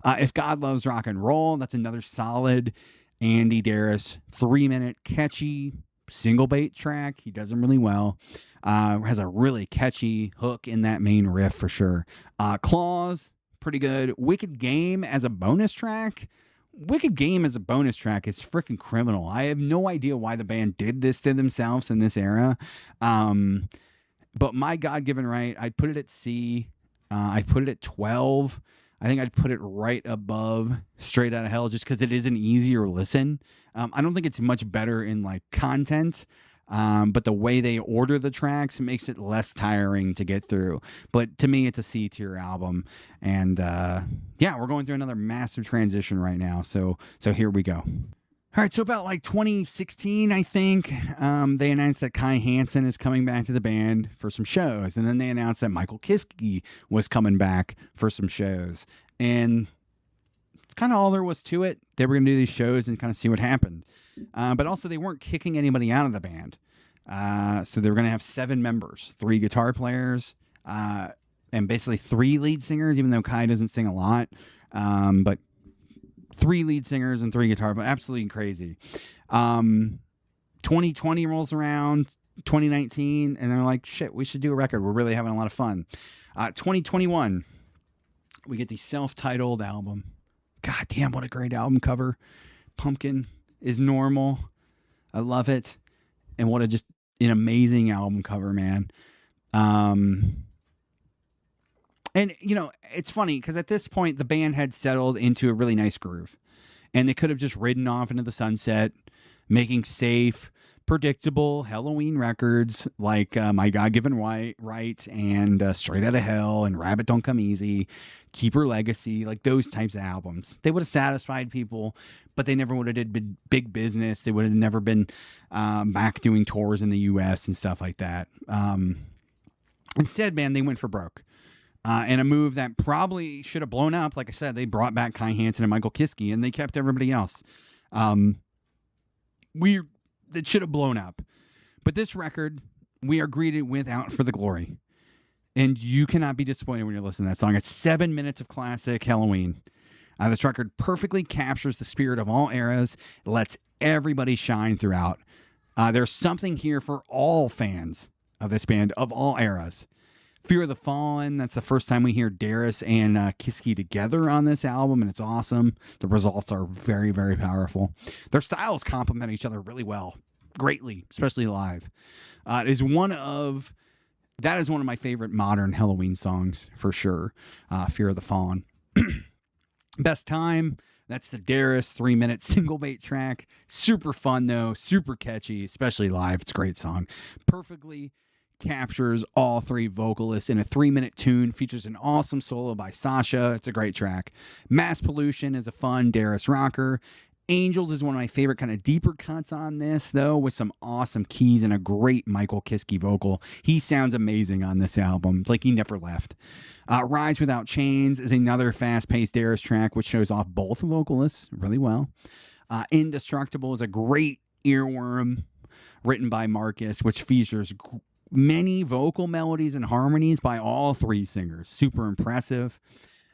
[SPEAKER 1] If God Loves Rock and Roll, that's another solid Andy Darius 3-minute catchy single bait track. He does them really well. Has a really catchy hook in that main riff for sure. Claws, pretty good. Wicked Game as a bonus track. Wicked Game as a bonus track is freaking criminal. I have no idea why the band did this to themselves in this era. But My God-Given Right, I'd put it at C. I put it at 12. I think I'd put it right above Straight Outta Hell just because it is an easier listen. I don't think it's much better in like content, but the way they order the tracks makes it less tiring to get through. But to me, it's a C tier album. And yeah, we're going through another massive transition right now. So here we go. All right, so about like 2016, I think, they announced that Kai Hansen is coming back to the band for some shows. And then they announced that Michael Kiske was coming back for some shows. And it's kind of all there was to it. They were going to do these shows and kind of see what happened. But also, they weren't kicking anybody out of the band. So they were going to have 7 members, 3 guitar players, and basically 3 lead singers, even though Kai doesn't sing a lot. But 3 lead singers and 3 guitar, but absolutely crazy. 2020 rolls around, 2019, and they're like, shit, we should do a record. We're really having a lot of fun. 2021, we get the self-titled album. God damn, what a great album cover. Pumpkin is normal. I love it. And what just an amazing album cover, man. And, you know, it's funny because at this point, the band had settled into a really nice groove. And they could have just ridden off into the sunset, making safe, predictable Helloween records like My God-Given Right and Straight Outta Hell and Rabbit Don't Come Easy, Keeper Legacy, like those types of albums. They would have satisfied people, but they never would have did big business. They would have never been back doing tours in the U.S. and stuff like that. Instead, man, they went for broke. And a move that probably should have blown up. Like I said, they brought back Kai Hansen and Michael Kiske, and they kept everybody else. It should have blown up. But this record, we are greeted with Out for the Glory. And you cannot be disappointed when you're listening to that song. It's 7 minutes of classic Helloween. This record perfectly captures the spirit of all eras. It lets everybody shine throughout. There's something here for all fans of this band of all eras. Fear of the Fallen, that's the first time we hear Darius and Kiske together on this album, and it's awesome. The results are very, very powerful. Their styles complement each other really well, greatly, especially live. That is one of my favorite modern Helloween songs, for sure, Fear of the Fallen. Best Time, that's the Darius 3-minute single bait track. Super fun, though, super catchy, especially live. It's a great song. Perfectly captures all 3 vocalists in a 3-minute tune, features an awesome solo by Sasha. It's a great track. Mass Pollution is a fun Darius rocker. Angels is one of my favorite kind of deeper cuts on this, though, with some awesome keys and a great Michael Kiske vocal. He sounds amazing on this album, like he never left. Rise Without Chains is another fast-paced Darius track, which shows off both vocalists really well. Indestructible is a great earworm written by Marcus, which features many vocal melodies and harmonies by all 3 singers. Super impressive.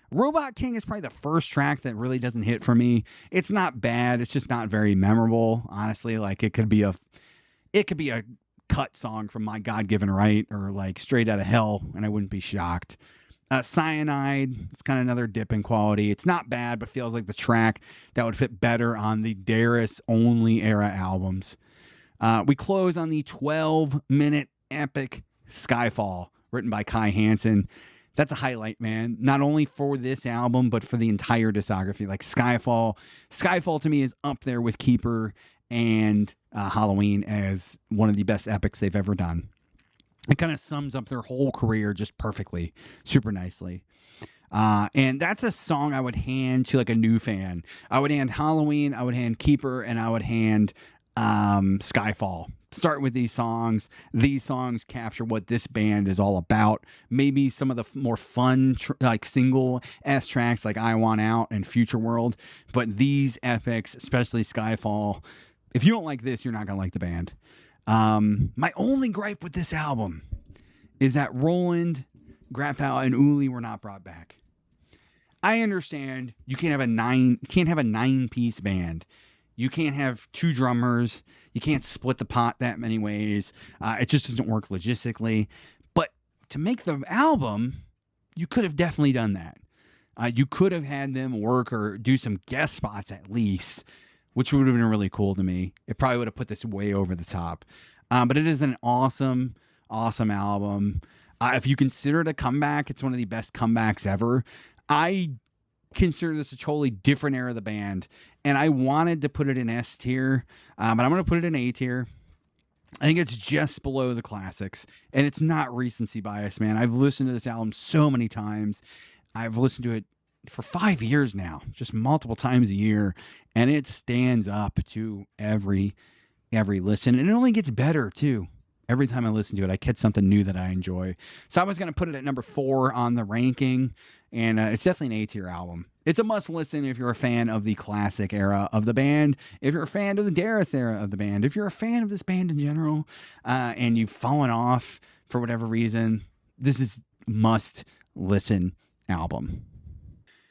[SPEAKER 1] Robot King is probably the first track that really doesn't hit for me. It's not bad. It's just not very memorable, honestly. Like it could be a cut song from My God-Given Right or like Straight Outta Hell, and I wouldn't be shocked. Cyanide, it's kind of another dip in quality. It's not bad, but feels like the track that would fit better on the Darius only era albums. We close on the 12-minute epic Skyfall, written by Kai Hansen. That's a highlight, man. Not only for this album, but for the entire discography. Like Skyfall to me is up there with Keeper and Helloween as one of the best epics they've ever done. It kind of sums up their whole career just perfectly, super nicely. And that's a song I would hand to like a new fan. I would hand Helloween, I would hand Keeper, and I would hand Skyfall. Start with these songs. These songs capture what this band is all about. Maybe some of the more fun like single S tracks like I Want Out and Future World. But these epics, especially Skyfall, if you don't like this, you're not going to like the band. My only gripe with this album is that Roland, Grappow, and Uli were not brought back. I understand you can't have a 9-piece band You can't have two drummers. You can't split the pot that many ways. It just doesn't work logistically. But to make the album, you could have definitely done that. You could have had them work or do some guest spots at least, which would have been really cool to me. It probably would have put this way over the top. But it is an awesome, awesome album. If you consider it a comeback, it's one of the best comebacks ever. I consider this a totally different era of the band, and I wanted to put it in S tier, but I'm going to put it in A tier. I think it's just below the classics, and it's not recency bias, man. I've listened to this album so many times. I've listened to it for 5 years now, just multiple times a year, and it stands up to every listen, and it only gets better too. Every time I listen to it, I catch something new that I enjoy. So I was going to put it at number 4 on the ranking, and it's definitely an A-tier album. It's a must-listen if you're a fan of the classic era of the band, if you're a fan of the Darius era of the band, if you're a fan of this band in general, and you've fallen off for whatever reason, this is must-listen album.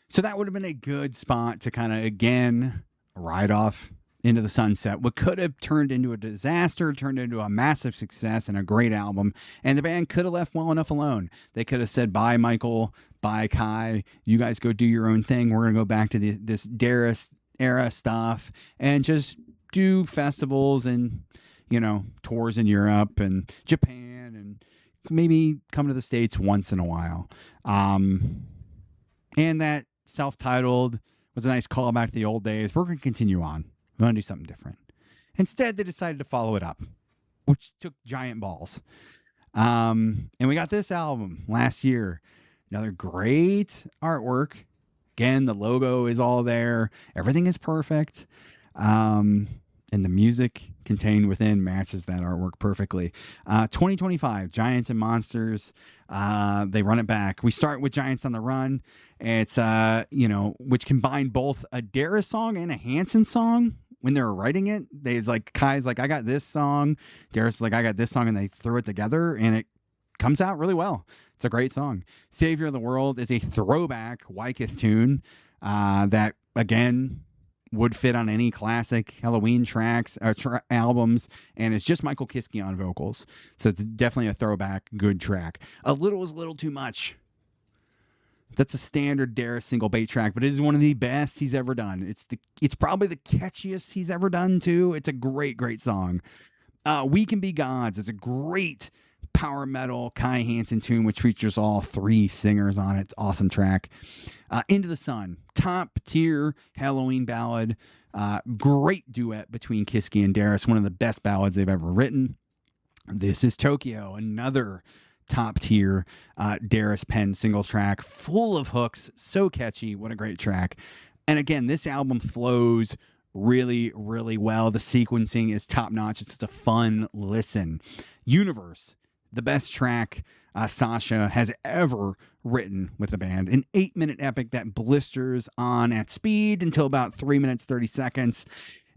[SPEAKER 1] So that would have been a good spot to kind of, again, ride off into the sunset. What could have turned into a disaster turned into a massive success and a great album, and the band could have left well enough alone. They could have said, bye Michael, bye Kai, you guys go do your own thing. We're gonna go back to this Darius era stuff and just do festivals and, you know, tours in Europe and Japan and maybe come to the States once in a while. And that self-titled was a nice callback to the old days. We're gonna continue on. We want to do something different. Instead, they decided to follow it up, which took giant balls. And we got this album last year. Another great artwork. Again, the logo is all there. Everything is perfect. And the music contained within matches that artwork perfectly. 2025, Giants and Monsters. They run it back. We start with Giants on the Run. It's, which combine both a Darius song and a Hanson song. When they were writing it, Kai's like, I got this song. Darius is like, I got this song. And they threw it together and it comes out really well. It's a great song. Savior of the World is a throwback Wyckoff tune that, again, would fit on any classic Helloween tracks albums, and it's just Michael Kiske on vocals. So it's definitely a throwback, good track. A Little is a Little Too Much. That's a standard Darius single bait track, but it is one of the best he's ever done. It's probably the catchiest he's ever done too. It's a great, great song. We Can Be Gods. It's a great power metal Kai Hansen tune, which features all 3 singers on it. It's an awesome track. Into the Sun, top tier Helloween ballad. Great duet between Kiske and Darius. One of the best ballads they've ever written. This is Tokyo, another top tier Darius Penn single track, full of hooks, so catchy. What a great track. And again, this album flows really, really well. The sequencing is top notch. It's just a fun listen. Universe, the best track Sasha has ever written with the band. An 8-minute epic that blisters on at speed until about 3 minutes, 30 seconds.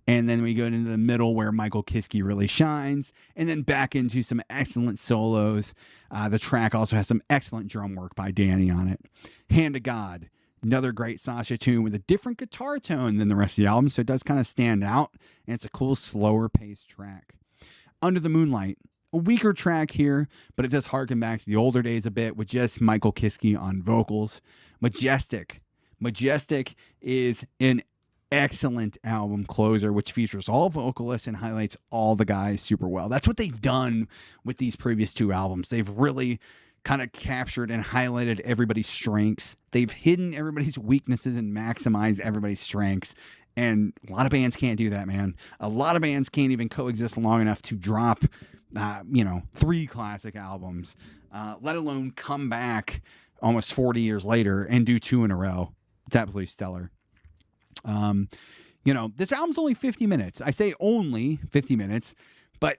[SPEAKER 1] And then we go into the middle where Michael Kiske really shines, and then back into some excellent solos. The track also has some excellent drum work by Danny on it. Hand of God, another great Sasha tune with a different guitar tone than the rest of the album, so it does kind of stand out, and it's a cool, slower paced track. Under the Moonlight, a weaker track here, but it does harken back to the older days a bit with just Michael Kiske on vocals. Majestic. Majestic is an excellent album closer, which features all vocalists and highlights all the guys super well. That's what they've done with these previous 2 albums. They've really kind of captured and highlighted everybody's strengths. They've hidden everybody's weaknesses and maximized everybody's strengths. And a lot of bands can't do that, man. A lot of bands can't even coexist long enough to drop 3 classic albums, let alone come back almost 40 years later and do 2 in a row. It's absolutely stellar. This album's only 50 minutes. I say only 50 minutes, but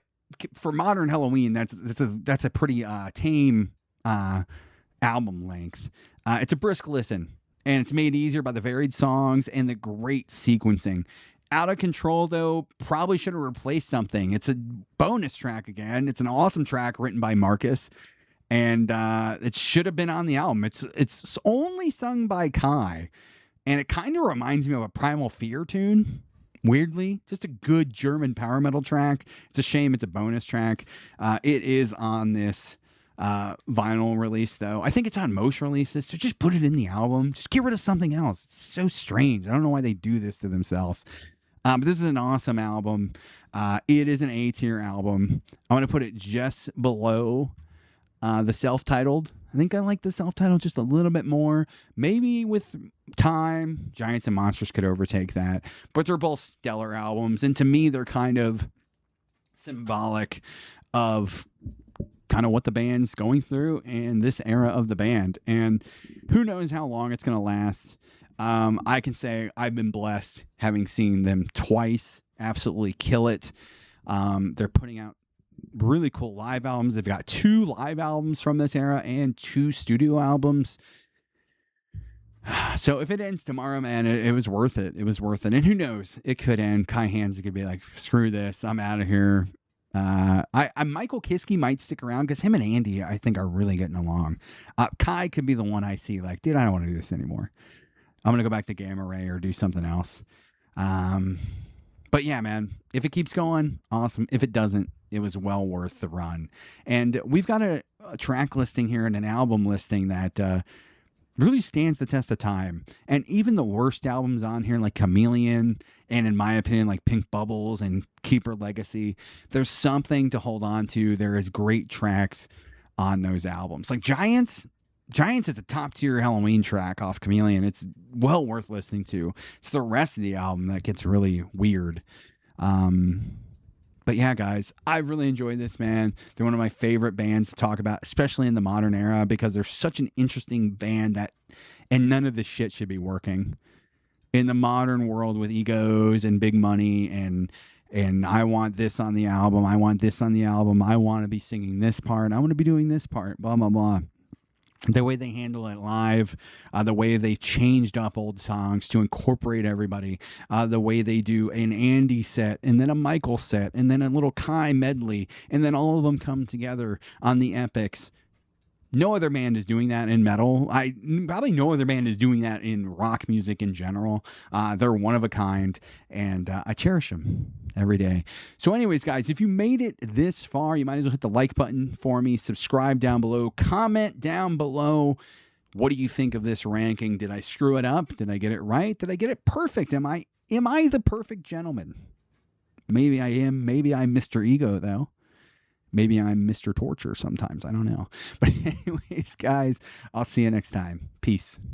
[SPEAKER 1] for modern Helloween, that's a pretty tame album length. It's a brisk listen, and it's made easier by the varied songs and the great sequencing. Out of Control, though, probably should have replaced something. It's a bonus track again. It's an awesome track written by Marcus, and it should have been on the album. It's only sung by Kai. And it kind of reminds me of a Primal Fear tune, Weirdly, just a good German power metal track. It's a shame it's a bonus track. It is on this vinyl release, though. I think it's on most releases, so just put it in the album. Just get rid of something else. It's so strange. I don't know why they do this to themselves. But this is an awesome album. It is an A-tier album. I'm going to put it just below the self-titled. I think I like the self-titled just a little bit more. Maybe with time, Giants and Monsters could overtake that. But they're both stellar albums. And to me, they're kind of symbolic of kind of what the band's going through and this era of the band. And who knows how long it's going to last. I can say I've been blessed having seen them twice absolutely kill it. They're putting out really cool live albums. They've got 2 live albums from this era and 2 studio albums. So if it ends tomorrow, man, it was worth it. It was worth it. And who knows? It could end. Kai Hansen could be like, screw this. I'm out of here. Michael Kiske might stick around because him and Andy, I think, are really getting along. Kai could be the one I see like, dude, I don't want to do this anymore. I'm going to go back to Gamma Ray or do something else. But yeah, man, if it keeps going, awesome. If it doesn't, it was well worth the run. And we've got a track listing here and an album listing that really stands the test of time. And even the worst albums on here, like Chameleon, and in my opinion, like Pink Bubbles and Keeper Legacy, there's something to hold on to. There is great tracks on those albums. Like Giants is a top tier Helloween track off Chameleon. It's well worth listening to. It's the rest of the album that gets really weird. But yeah, guys, I've really enjoyed this, man. They're one of my favorite bands to talk about, especially in the modern era, because they're such an interesting band and none of this shit should be working in the modern world with egos and big money and I want this on the album. I want this on the album. I want to be singing this part. I want to be doing this part, blah, blah, blah. The way they handle it live, the way they changed up old songs to incorporate everybody, the way they do an Andy set and then a Michael set and then a little Kai medley and then all of them come together on the epics. No other band is doing that in metal. Probably no other band is doing that in rock music in general. They're one of a kind, and I cherish them every day. So anyways, guys, if you made it this far, you might as well hit the like button for me, subscribe down below, comment down below. What do you think of this ranking? Did I screw it up? Did I get it right? Did I get it perfect? Am I the perfect gentleman? Maybe I am. Maybe I'm Mr. Ego, though. Maybe I'm Mr. Torture sometimes. I don't know. But anyways, guys, I'll see you next time. Peace.